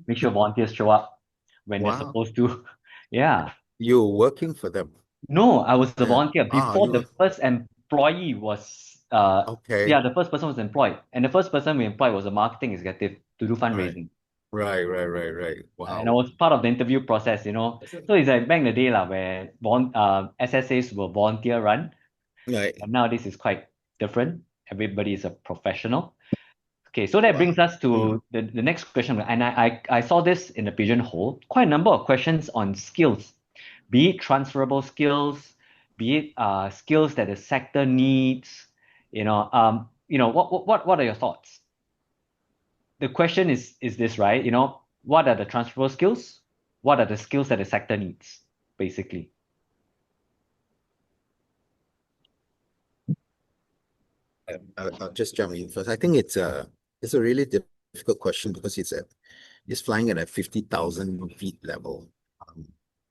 make sure volunteers show up when they're Wow. supposed to. Yeah. You're working for them. No, I was the Yeah. volunteer before you the first employee was Okay. yeah, the first person was employed. And the first person we employed was a marketing executive to do fundraising. Right. And I Wow. was part of the interview process, So it's like back in the day where SSAs were volunteer run. Right. And nowadays it's quite different. Everybody is a professional. Okay, so that Wow. brings us to the next question. And I saw this in the pigeonhole. Quite a number of questions on skills, be it transferable skills, be it skills that the sector needs. What are your thoughts? The question is this, right? What are the transferable skills? What are the skills that the sector needs, basically? I'll just jump in first. I think it's a really difficult question because it's flying at a 50,000 feet level.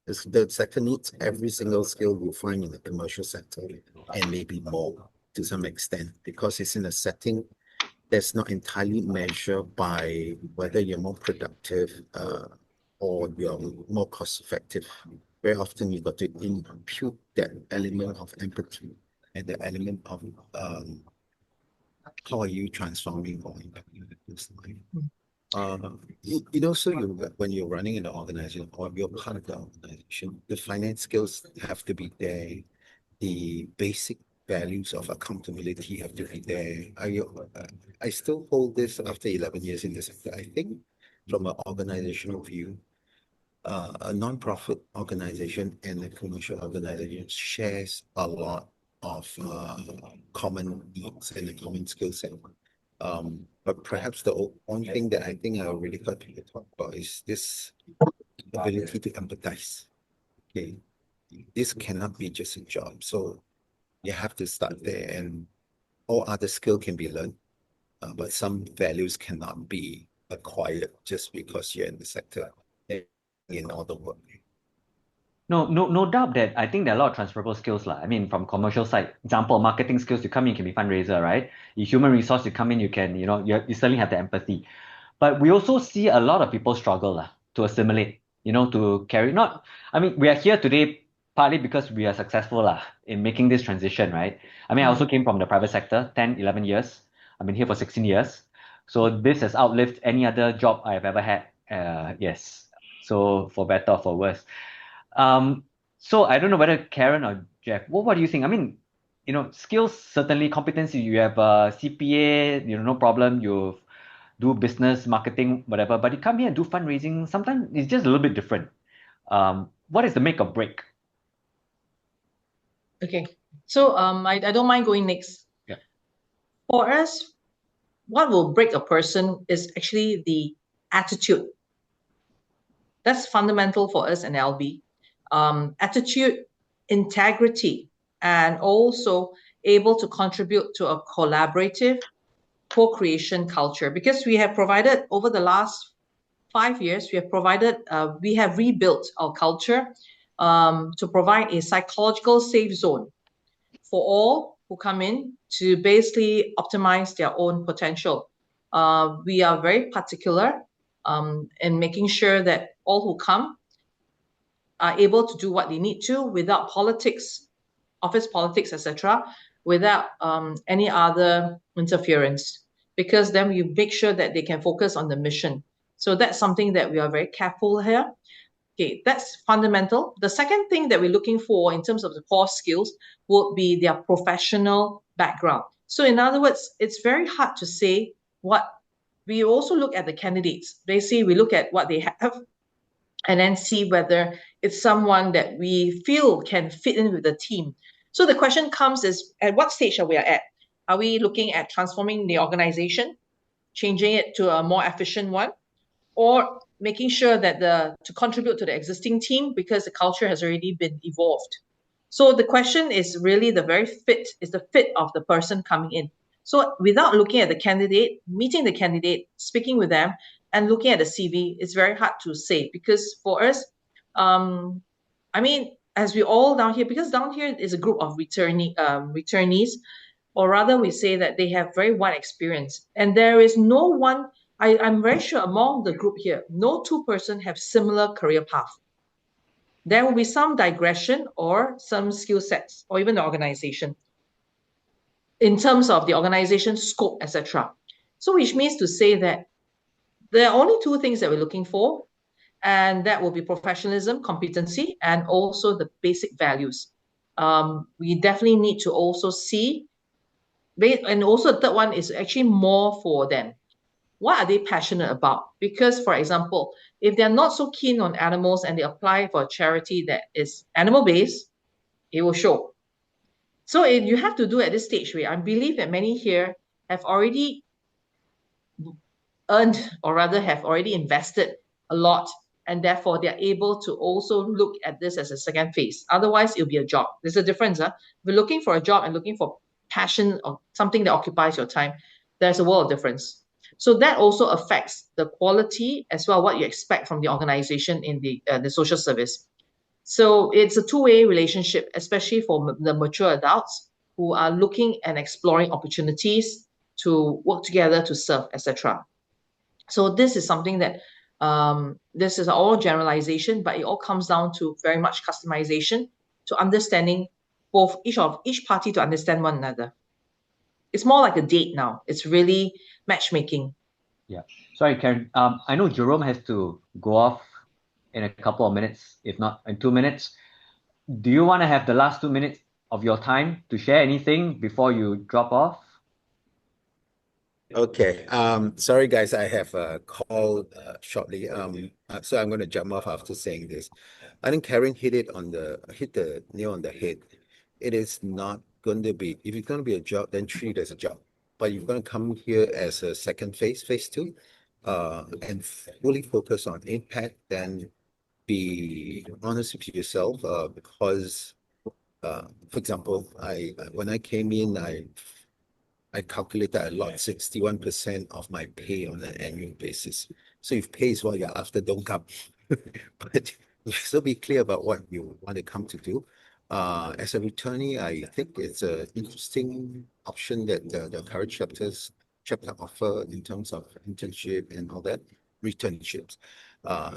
The sector needs every single skill you find in the commercial sector and maybe more to some extent because it's in a setting that's not entirely measured by whether you're more productive or you're more cost effective. Very often you got to impute that element of empathy and the element of how are you transforming or impacting this life? So when you're running an organization or you're part of the organization, the finance skills have to be there. The basic values of accountability have to be there. I still hold this after 11 years in the sector. I think from an organizational view, a non-profit organization and a commercial organization shares a lot of common needs and a common skill set. But perhaps the one thing that I think I really got people to talk about is this ability to empathize. Okay, this cannot be just a job. So you have to start there, and all other skill can be learned, but some values cannot be acquired just because you're in the sector in all the work. No doubt that I think there are a lot of transferable skills. I mean, from commercial side, example, marketing skills, you come in, you can be fundraiser, right? You human resource, you come in, you can, you certainly have the empathy. But we also see a lot of people struggle to assimilate, to carry, we are here today partly because we are successful in making this transition, right? I also came from the private sector, 10, 11 years. I've been here for 16 years. So this has outlived any other job I've ever had. Yes. So for better or for worse. So I don't know whether Karen or Jeff, what do you think? Skills, certainly competency, you have a CPA, no problem, you do business, marketing, whatever, but you come here and do fundraising, sometimes it's just a little bit different. What is the make or break? Okay, so I don't mind going next. Yeah. For us, what will break a person is actually the attitude. That's fundamental for us in LB. Attitude, integrity, and also able to contribute to a collaborative co-creation culture, because we have provided over the last 5 years, we have rebuilt our culture to provide a psychological safe zone for all who come in to basically optimize their own potential. We are very particular in making sure that all who come are able to do what they need to without politics, office politics, etc., without any other interference, because then we make sure that they can focus on the mission. So that's something that we are very careful here. Okay, that's fundamental. The second thing that we're looking for in terms of the core skills would be their professional background. So in other words, it's very hard to say what we also look at the candidates. Basically, we look at what they have and then see whether it's someone that we feel can fit in with the team. So the question comes is, at what stage are we at? Are we looking at transforming the organization, changing it to a more efficient one, or making sure that to contribute to the existing team because the culture has already been evolved? So the question is really the fit of the person coming in. So without looking at the candidate, meeting the candidate, speaking with them, and looking at the CV, it's very hard to say, because for us, I mean, as we all down here, because down here is a group of returnees, or rather we say that they have very wide experience. And there is no one, I'm very sure among the group here, no two person have similar career path. There will be some digression or some skill sets, or even the organization, in terms of the organization scope, etc. So which means to say that there are only two things that we're looking for, and that will be professionalism, competency, and also the basic values. We definitely need to also see, and also the third one is actually more for them. What are they passionate about? Because, for example, if they're not so keen on animals and they apply for a charity that is animal-based, it will show. So you have to do at this stage, I believe that many here have already earned, or rather have already invested a lot, and therefore they're able to also look at this as a second phase. Otherwise, it'll be a job. There's a difference. Huh? If you're looking for a job and looking for passion or something that occupies your time, there's a world of difference. So that also affects the quality as well, what you expect from the organization in the social service. So it's a two-way relationship, especially for the mature adults who are looking and exploring opportunities to work together to serve, etc. So this is something that this is all generalization, but it all comes down to very much customization, to understanding both each party to understand one another. It's more like a date now. It's really matchmaking. Yeah. Sorry, Karen. I know Jerome has to go off in a couple of minutes, if not in 2 minutes. Do you want to have the last 2 minutes of your time to share anything before you drop off? Okay. Sorry guys, I have a call shortly. So I'm going to jump off after saying this. I think Karen hit the nail on the head. It is not going to be, if it's going to be a job, then treat it as a job. But you're going to come here as a second phase 2, and fully focus on impact. Then be honest with yourself, because, for example, when I came in, I calculated a lot, 61% of my pay on an annual basis. So if pay is what you're after, don't come. But still be clear about what you want to come to do. As a returnee, I think it's an interesting option that the current chapter offer in terms of internship and all that, returnships.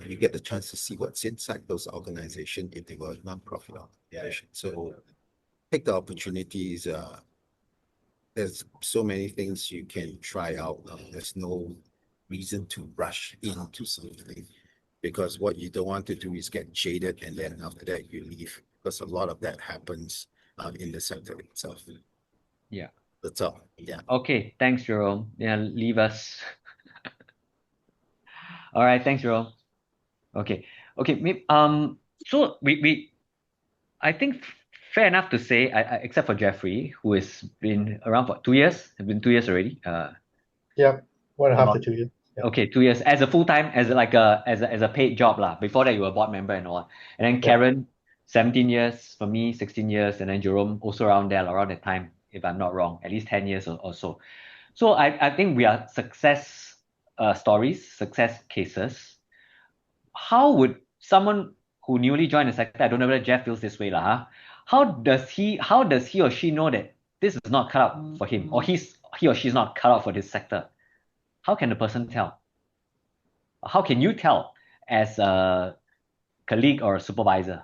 You get the chance to see what's inside those organizations if they were a non-profit organization. So take the opportunities. There's so many things you can try out. There's no reason to rush into something, because what you don't want to do is get jaded and then after that you leave, because a lot of that happens in the sector itself. Yeah. That's all. Yeah. Okay. Thanks, Jerome. Yeah, leave us. All right. Thanks, Jerome. Okay. Maybe, so I think fair enough to say, except for Jeffrey, who has been around for 2 years. It's been 2 years already. Yeah, 1.5 to 2 years. Yeah. Okay, 2 years as a full-time, as a paid job lah. Before that, you were a board member and all. And then Karen, 17 years. For me, 16 years. And then Jerome also around that time. if I'm not wrong, at least 10 years or so. So I think we are success stories, success cases. How would someone who newly joined the sector, I don't know whether Jeff feels this way, huh? How does he or she know that this is not cut out for him, or he or she's not cut out for this sector? How can the person tell? How can you tell as a colleague or a supervisor?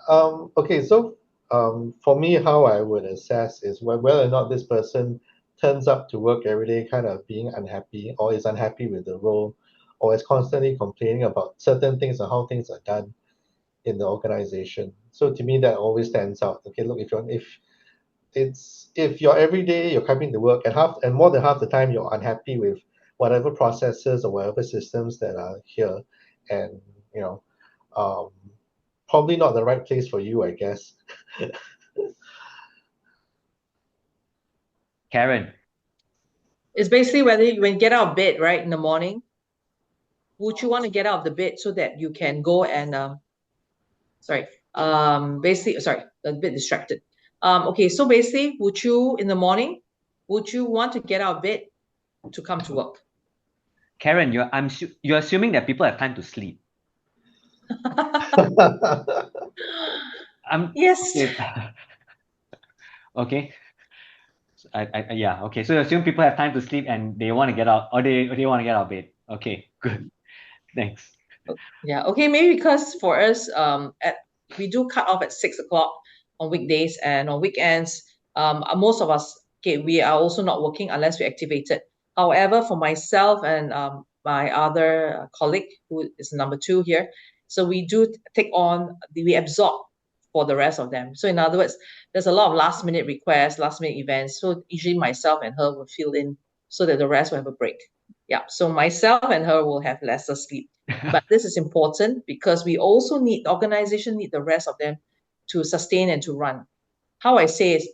Okay, so for me, how I would assess is whether or not this person turns up to work every day kind of being unhappy, or is unhappy with the role, or is constantly complaining about certain things and how things are done in the organization. So to me, that always stands out. Okay, look, if you're every day you're coming to work and more than half the time you're unhappy with whatever processes or whatever systems that are here, and you know, um, probably not the right place for you, I guess. Karen. It's basically whether when you get out of bed, right, in the morning, would you want to get out of the bed so that you can go and basically, sorry, a bit distracted. Okay, so basically, would you in the morning, would you want to get out of bed to come to work? Karen, you're assuming that people have time to sleep. Yes. Okay. Yeah. Okay. So you assume people have time to sleep and they want to get out, or they want to get out of bed. Okay. Good. Thanks. Yeah. Okay. Maybe because for us, we do cut off at 6 o'clock on weekdays, and on weekends, most of us, okay, we are also not working unless we activate it. However, for myself and my other colleague who is number 2 here, so we do take on, we absorb for the rest of them. So in other words, there's a lot of last minute requests, last minute events. So usually myself and her will fill in so that the rest will have a break. Yeah. So myself and her will have lesser sleep. But this is important because we also need, the organization need the rest of them to sustain and to run. How I say is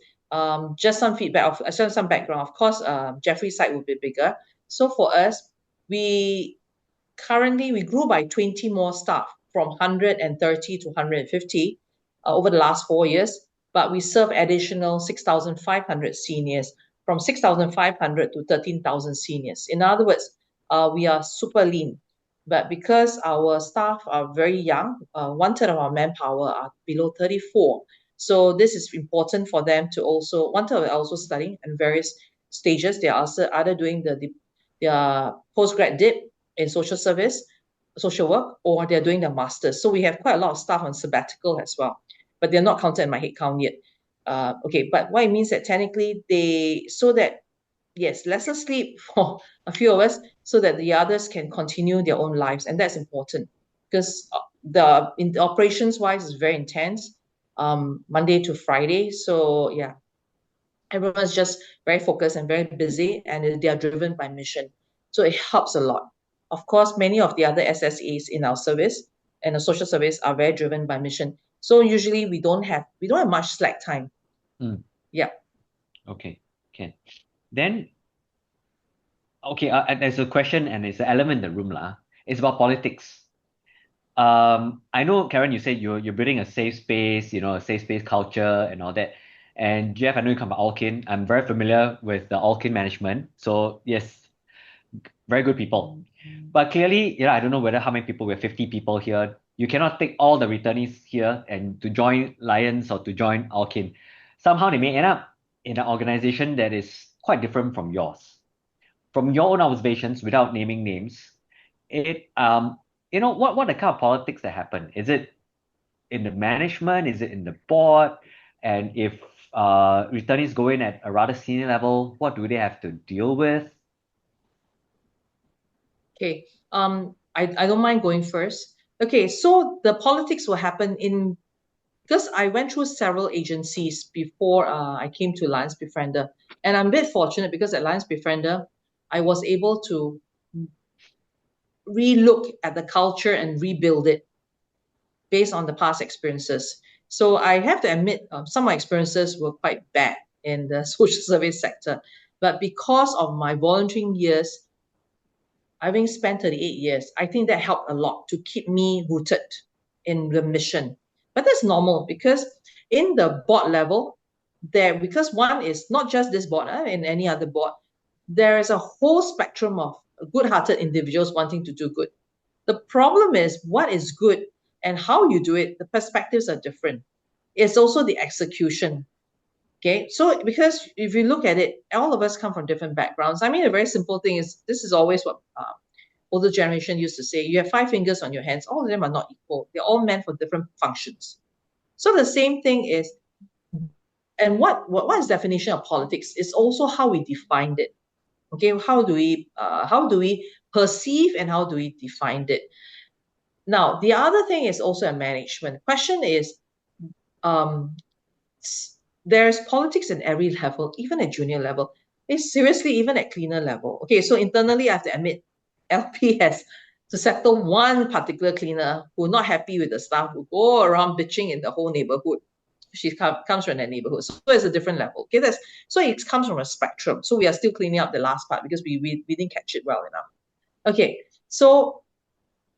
just some feedback of some background. Of course, Jeffrey's site will be bigger. So for us, we grew by 20 more staff from 130 to 150 over the last 4 years, but we serve additional 6,500 seniors, from 6,500 to 13,000 seniors. In other words, we are super lean. But because our staff are very young, 1/3 of our manpower are below 34. So this is important for them to also, 1/3 are also studying in various stages. They are also either doing their postgrad dip in social service, social work, or they're doing their masters. So we have quite a lot of staff on sabbatical as well, but they're not counted in my headcount yet. Okay, but what it means that technically yes, lesser sleep for a few of us so that the others can continue their own lives. And that's important because the operations wise is very intense, Monday to Friday. So yeah, everyone's just very focused and very busy, and they are driven by mission. So it helps a lot. Of course, many of the other SSAs in our service and the social service are very driven by mission. So usually we don't have much slack time. Yeah. Okay. Then, okay, there's a question and there's an element in the room lah. It's about politics. I know, Karen, you said you're building a safe space, a safe space culture and all that. And Jeff, I know you come from Alkin. I'm very familiar with the Alkin management. So yes, very good people. But clearly, I don't know how many people, we're 50 people here. You cannot take all the returnees here and to join Lions or to join Alkin. Somehow they may end up in an organization that is quite different from yours. From your own observations, without naming names, what are the kind of politics that happen? Is it in the management? Is it in the board? And if returnees go in at a rather senior level, what do they have to deal with? Okay, I don't mind going first. Okay, so the politics will happen because I went through several agencies before I came to Lions Befriender, and I'm a bit fortunate because at Lions Befriender, I was able to relook at the culture and rebuild it based on the past experiences. So I have to admit, some of my experiences were quite bad in the social service sector, but because of my volunteering years, having spent 38 years, I think that helped a lot to keep me rooted in the mission. But that's normal because in the board level, because one is not just this board, in any other board, there is a whole spectrum of good-hearted individuals wanting to do good. The problem is what is good and how you do it, the perspectives are different. It's also the execution. Okay, so because if you look at it, all of us come from different backgrounds. I mean, a very simple thing is this is always what older generation used to say. You have 5 fingers on your hands. All of them are not equal. They're all meant for different functions. So the same thing is, and what is definition of politics? It's also how we defined it. Okay, how do we perceive and how do we define it? Now, the other thing is also a management. The question is, there's politics in every level, even at junior level. It's seriously even at cleaner level. Okay, so internally, I have to admit, LP has to settle one particular cleaner who's not happy with the staff, who go around bitching in the whole neighborhood. She comes from that neighborhood, so it's a different level. Okay, so it comes from a spectrum. So we are still cleaning up the last part because we didn't catch it well enough. Okay, so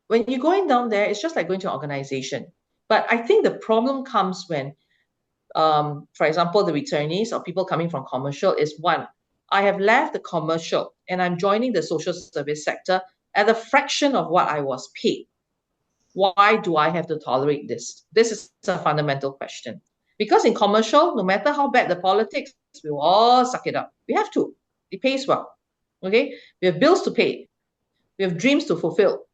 when you're going down there, it's just like going to an organization. But I think the problem comes when, for example, the returnees or people coming from commercial is one, I have left the commercial and I'm joining the social service sector at a fraction of what I was paid. Why do I have to tolerate this? This is a fundamental question. Because in commercial, no matter how bad the politics, we will all suck it up. We have to. It pays well. Okay? We have bills to pay. We have dreams to fulfill.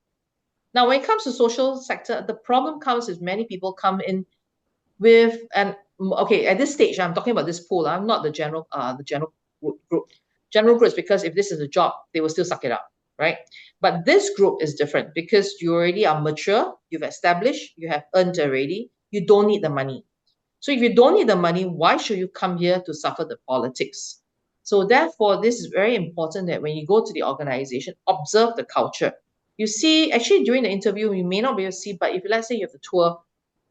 Now, when it comes to social sector, the problem comes is many people come in with okay, at this stage, I'm talking about this pool. I'm not the general group. General groups, because if this is a job, they will still suck it up, right? But this group is different because you already are mature, you've established, you have earned already, you don't need the money. So if you don't need the money, why should you come here to suffer the politics? So therefore, this is very important that when you go to the organization, observe the culture. You see, actually during the interview, you may not be able to see, but if let's say you have a tour,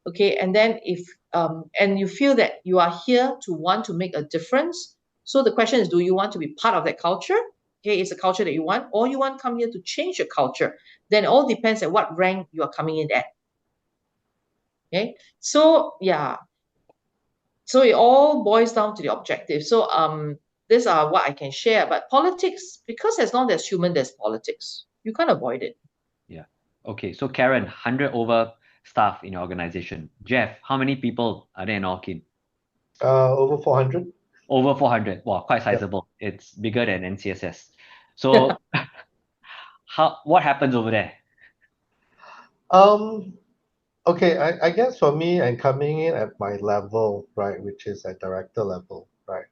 okay, and then if and you feel that you are here to want to make a difference, so the question is, do you want to be part of that culture? Okay, it's a culture that you want, or you want to come here to change your culture? Then it all depends at what rank you are coming in at. Okay, so yeah, so it all boils down to the objective. So these are what I can share. But politics, because as long as human, there's politics. You can't avoid it. Yeah. Okay. So Karen, 100 over staff in your organization. Jeff, how many people are there in Orkin? Over 400. Over 400. Wow, quite sizable. Yep. It's bigger than NCSS. So what happens over there? Okay, I guess for me and coming in at my level, right, which is at director level, right,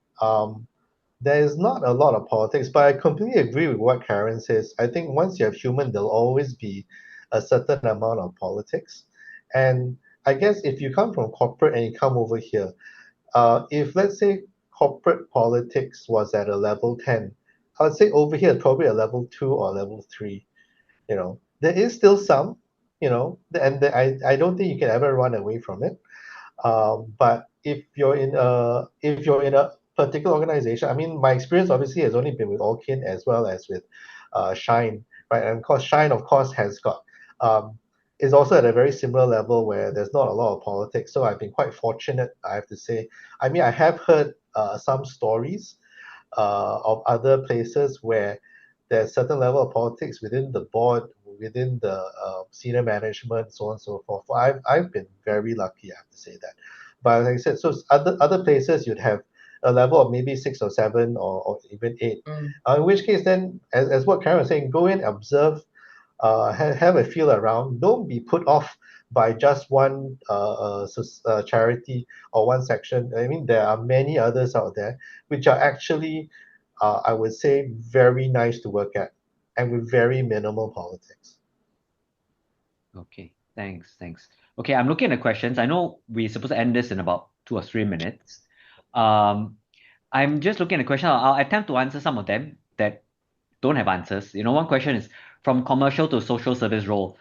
there is not a lot of politics, but I completely agree with what Karen says. I think once you have human, there'll always be a certain amount of politics. And I guess if you come from corporate and you come over here, if let's say corporate politics was at a level 10, I would say over here probably a level 2 or level 3. You know, there is still some, you know, and I don't think you can ever run away from it. But if you're in a particular organization, I mean, my experience obviously has only been with Orkin as well as with Shine, right? And of course, Shine, of course, has got is also at a very similar level where there's not a lot of politics. So I've been quite fortunate, I have to say. I mean, I have heard some stories of other places where there's certain level of politics within the board, within the senior management, so on and so forth. I've been very lucky, I have to say that. But like I said, so other places you'd have a level of maybe 6 or 7 or even 8. In which case then, as what Karen was saying, go in, observe, have a feel around. Don't be put off by just one charity or one section. I mean, there are many others out there which are actually, I would say, very nice to work at and with very minimal politics. Okay, thanks. Okay, I'm looking at the questions. I know we're supposed to end this in about 2 or 3 minutes. I'm just looking at the question. I'll attempt to answer some of them that don't have answers. You know, one question is, from commercial to social service role,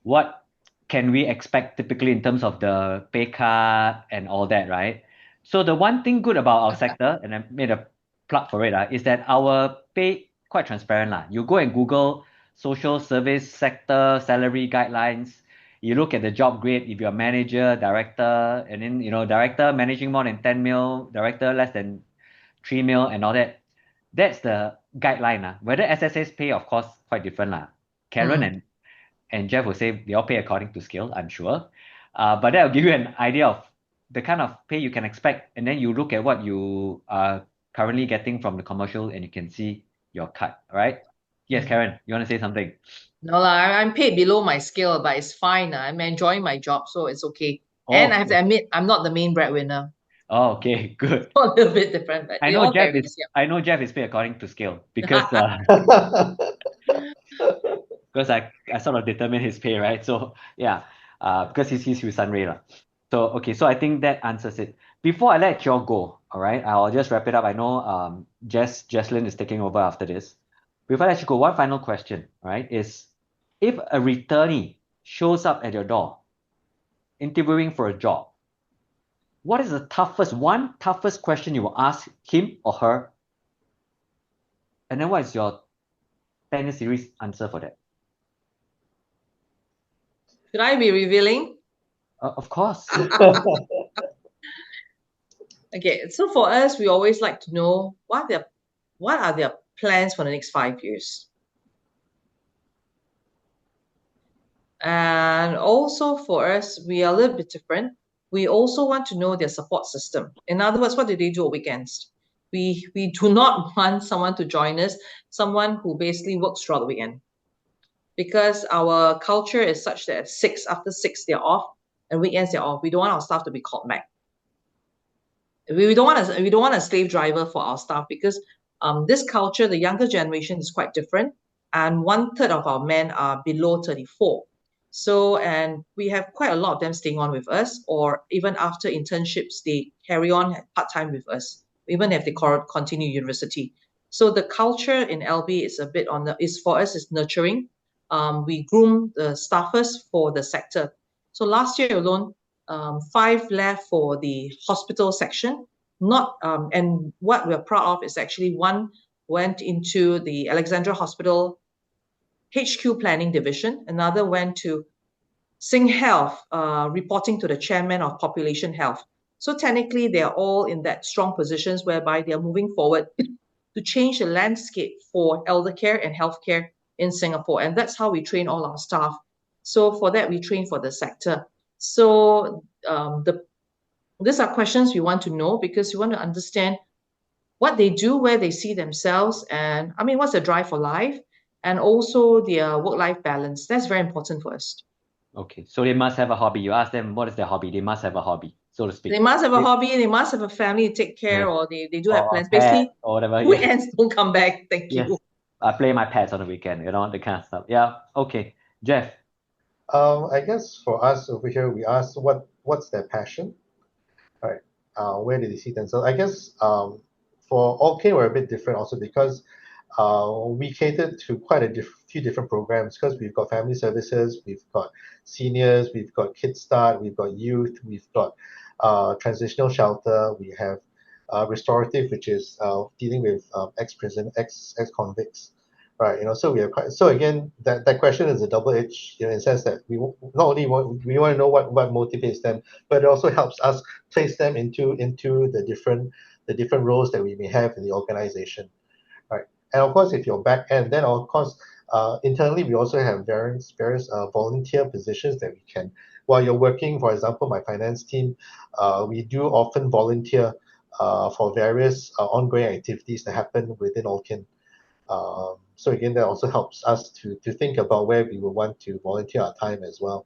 what can we expect typically in terms of the pay cut and all that, right? So the one thing good about our sector, and I made a plug for it, is that our pay quite transparent. You go and Google social service sector salary guidelines, you look at the job grade, if you're a manager, director, and then, director managing more than 10 mil, director less than 3 mil and all that, that's the guideline. Whether SSA's pay, of course, quite different. Karen and Jeff will say they all pay according to skill, I'm sure. But that will give you an idea of the kind of pay you can expect. And then you look at what you are currently getting from the commercial and you can see your cut, right? Yes, Karen, you want to say something? No, I'm paid below my skill, but it's fine. I'm enjoying my job, so it's okay. Oh, And I have to admit, I'm not the main breadwinner. Oh, okay, good. A little bit different, but I they know all Jeff carry is this, yeah. I know Jeff is paid according to skill because because I sort of determine his pay, right? So yeah, because he's with Sunray lah. So okay, so I think that answers it. Before I let you all go, all right, I'll just wrap it up. I know Jesslyn is taking over after this. Before I let you go, one final question, all right, is if a returnee shows up at your door interviewing for a job, what is the toughest question you will ask him or her? And then what is your 10-year series answer for that? Should I be revealing? Of course. Okay, so for us, we always like to know what are their plans for the next 5 years. And also for us, we are a little bit different. We also want to know their support system. In other words, what do they do on weekends? We do not want someone to join us, someone who basically works throughout the weekend. Because our culture is such that after 6, they're off, and weekends they're off. We don't want our staff to be called back. We don't want a slave driver for our staff, because this culture, the younger generation, is quite different, and 1/3 of our men are below 34. So, and we have quite a lot of them staying on with us, or even after internships, they carry on part-time with us, even if they continue university. So the culture in LB is a bit for us is nurturing. We groom the staffers for the sector. So last year alone, 5 left for the hospital section. And what we're proud of is actually 1 went into the Alexandra Hospital HQ Planning Division. Another went to Sing Health, reporting to the chairman of Population Health. So technically, they are all in that strong positions whereby they are moving forward to change the landscape for elder care and healthcare in Singapore. And that's how we train all our staff. So for that, we train for the sector. So these are questions we want to know, because we want to understand what they do, where they see themselves, and what's the drive for life, and also their work-life balance. That's very important for us. Okay, so they must have a hobby. You ask them what is their hobby. They must have a hobby, so to speak. They must have a hobby. They must have a family to take care, or they do have plans. Pet, Basically, or whatever. weekends don't come back. Thank you. I play my pets on the weekend, the kind of stuff. Yeah. Okay, Jeff. I guess for us over here, we ask what's their passion, right? Where do they see themselves? I guess for OK, we're a bit different also, because we catered to quite a few different programs, because we've got family services, we've got seniors, we've got Kids Start, we've got youth, we've got transitional shelter, we have restorative, which is dealing with ex-prison, ex-convicts, right? So we have so again, that question is a double-edged, in the sense that we not only want to know what motivates them, but it also helps us place them into the different roles that we may have in the organization, right? And of course, if you're back end, then of course, internally we also have various volunteer positions that we can. While you're working, for example, my finance team, we do often volunteer for various ongoing activities that happen within Allkin. So again, that also helps us to think about where we will want to volunteer our time as well.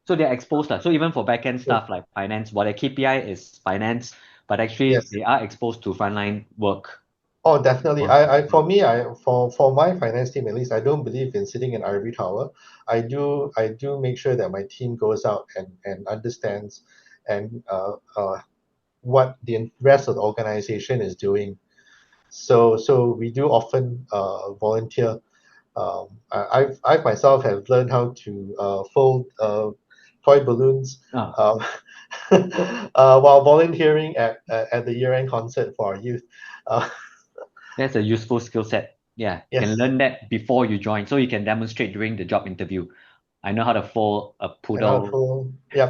So they're exposed. So even for back-end stuff like finance, while their KPI is finance, but actually they are exposed to frontline work. Oh, definitely. For my finance team, at least, I don't believe in sitting in ivory tower. I do make sure that my team goes out and understands and what the rest of the organization is doing. So we do often volunteer. I myself have learned how to fold toy balloons while volunteering at the year-end concert for our youth. That's a useful skill set. Yeah, you can learn that before you join, so you can demonstrate during the job interview. I know how to fold a And poodle. also, yeah,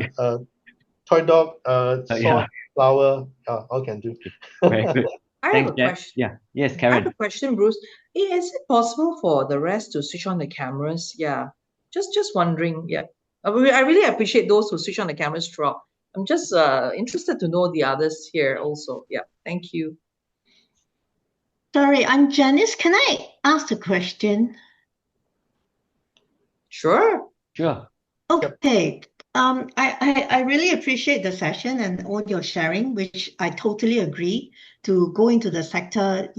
toy dog, Yeah. salt, flour, all can do. Very good. I have Thanks, a Jeff. question. Yeah. Yes, I have Karen. a question, Bruce. Is it possible for the rest to switch on the cameras? Yeah, just wondering. Yeah, I really appreciate those who switch on the cameras throughout. I'm just interested to know the others here also. Yeah, thank you. Sorry, I'm Janice. Can I ask a question? Sure. Sure. Okay. I really appreciate the session and all your sharing, which I totally agree to go into the sector.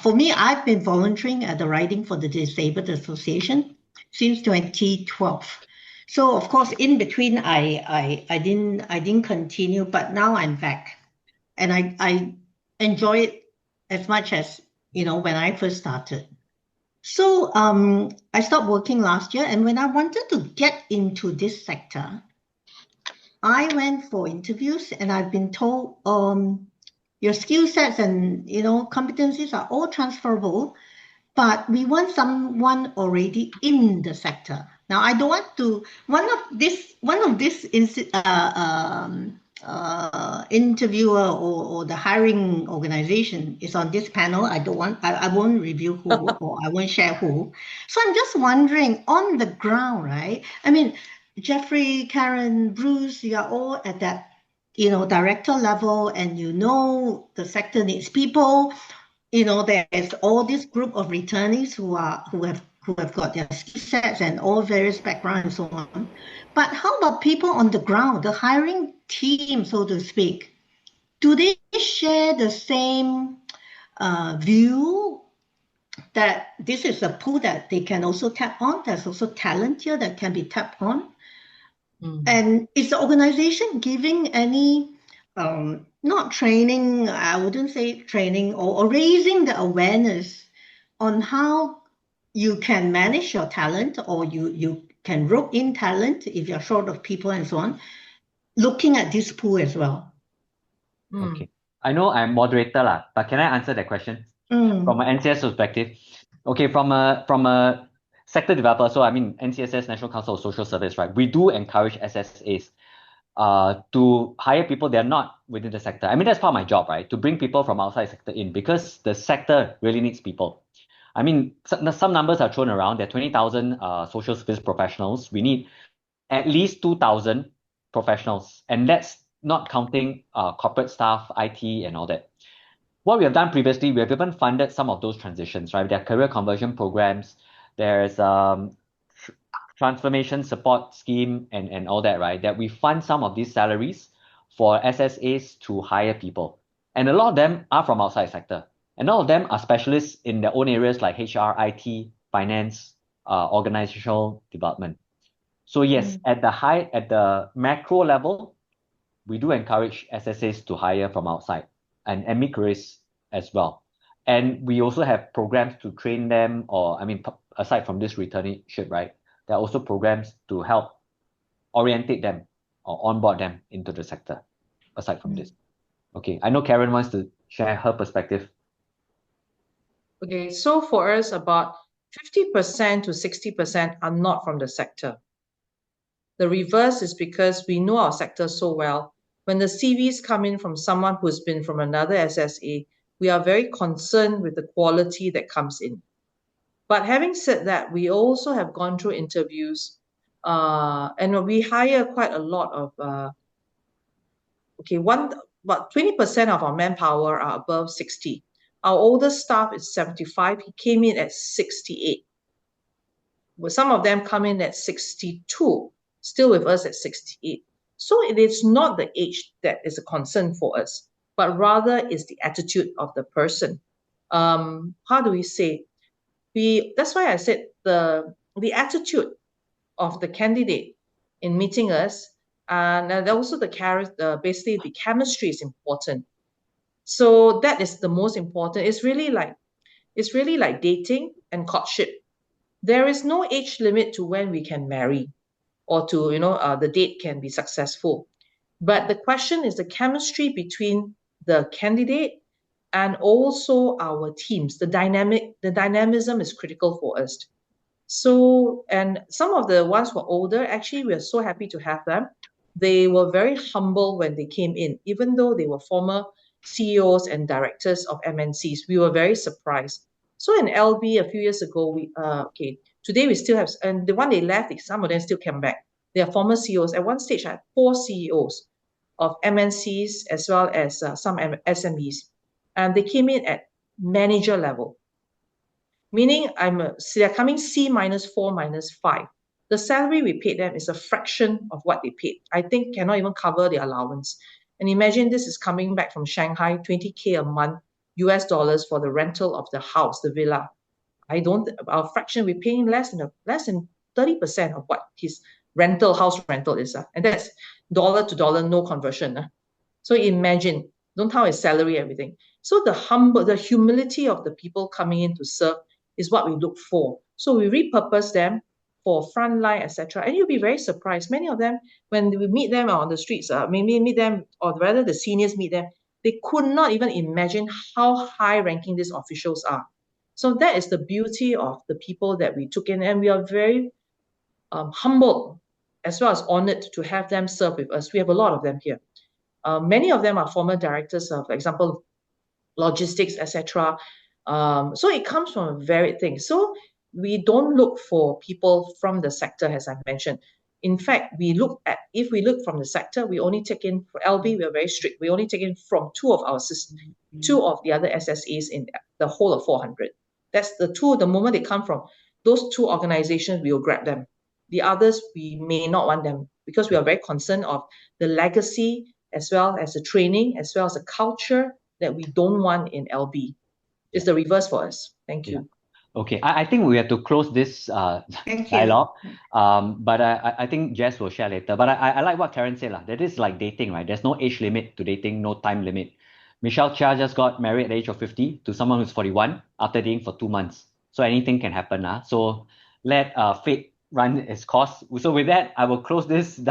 For me, I've been volunteering at the Riding for the Disabled Association since 2012. So of course, in between, I didn't continue, but now I'm back, and I enjoy it as much as when I first started. So I stopped working last year, and when I wanted to get into this sector, I went for interviews, and I've been told your skill sets and competencies are all transferable, but we want someone already in the sector. Now, I don't want to. One of this interviewer or the hiring organization is on this panel. I won't reveal who or I won't share who. So I'm just wondering on the ground, right? I mean, Jeffrey, Karen, Bruce, you are all at that director level, and the sector needs people. There's all this group of returnees who have got their skill sets and all various backgrounds and so on. But how about people on the ground, the hiring team, so to speak? Do they share the same view that this is a pool that they can also tap on? There's also talent here that can be tapped on. And is the organization giving any not training, I wouldn't say training, or raising the awareness on how you can manage your talent, or you can rope in talent if you're short of people and so on, looking at this pool as well? Okay. I know I'm moderator, but can I answer that question from an NCS perspective? Okay, from a sector developer, so I mean NCSS, National Council of Social Service, right? We do encourage SSAs to hire people that are not within the sector. I mean, that's part of my job, right? To bring people from outside sector in, because the sector really needs people. I mean, some numbers are thrown around. There are 20,000 social service professionals. We need at least 2,000 professionals, and that's not counting corporate staff, IT, and all that. What we have done previously, we have even funded some of those transitions, right? There are career conversion programs. There's transformation support scheme and all that, right? That we fund some of these salaries for SSAs to hire people. And a lot of them are from outside sector. And all of them are specialists in their own areas like HR, IT, finance, organizational development. So yes, at the macro level, we do encourage SSAs to hire from outside and mid-careers as well. And we also have programs to train them, or I mean, aside from this returnship, right? There are also programs to help orientate them or onboard them into the sector, aside from this. Okay, I know Karen wants to share her perspective. Okay, so for us, about 50% to 60% are not from the sector. The reverse is because we know our sector so well. When the CVs come in from someone who's been from another SSA, we are very concerned with the quality that comes in. But having said that, we also have gone through interviews, and we hire quite a lot of, about 20% of our manpower are above 60. Our oldest staff is 75. He came in at 68. Well, some of them come in at 62, still with us at 68. So it is not the age that is a concern for us, but rather is the attitude of the person. How do we say? That's why I said the attitude of the candidate in meeting us, and also basically the chemistry is important. So that is the most important. It's really like dating and courtship. There is no age limit to when we can marry, or to the date can be successful. But the question is the chemistry between the candidate and also our teams. The dynamism is critical for us. So, and some of the ones who are older, actually, we are so happy to have them. They were very humble when they came in, even though they were former CEOs and directors of MNCs. We were very surprised. So in LB a few years ago, today we still have, and the one they left, some of them still came back. They are former CEOs. At one stage, I had 4 CEOs of MNCs as well as some SMEs, and they came in at manager level, meaning they're coming C minus 4 minus 5. The salary we paid them is a fraction of what they paid. I think cannot even cover the allowance. And imagine this is coming back from Shanghai, 20K a month, US dollars for the rental of the house, the villa. Our fraction, we're paying less than 30% of what his house rental is. And that's dollar to dollar, no conversion. So imagine, don't count his salary, everything. So the humility of the people coming in to serve is what we look for. So we repurpose them for frontline, etc. And you'll be very surprised. Many of them, when we meet them on the streets, maybe meet them, or rather the seniors meet them, they could not even imagine how high-ranking these officials are. So that is the beauty of the people that we took in, and we are very humbled as well as honored to have them serve with us. We have a lot of them here. Many of them are former directors of, for example, logistics, etc. So it comes from a varied thing. So we don't look for people from the sector, as I mentioned. In fact, if we look from the sector, we only take in, for LB, we are very strict. We only take in from 2 of our systems, 2 of the other SSAs in the whole of 400. That's the moment they come from those 2 organizations, we will grab them. The others, we may not want them because we are very concerned of the legacy as well as the training, as well as the culture that we don't want in LB. It's the reverse for us. Thank you. Okay, I think we have to close this dialogue. But I think Jess will share later. But I like what Karen said. That is like dating, right? There's no age limit to dating, no time limit. Michelle Chia just got married at the age of 50 to someone who's 41 after dating for 2 months. So anything can happen. So let fate run its course. So with that, I will close this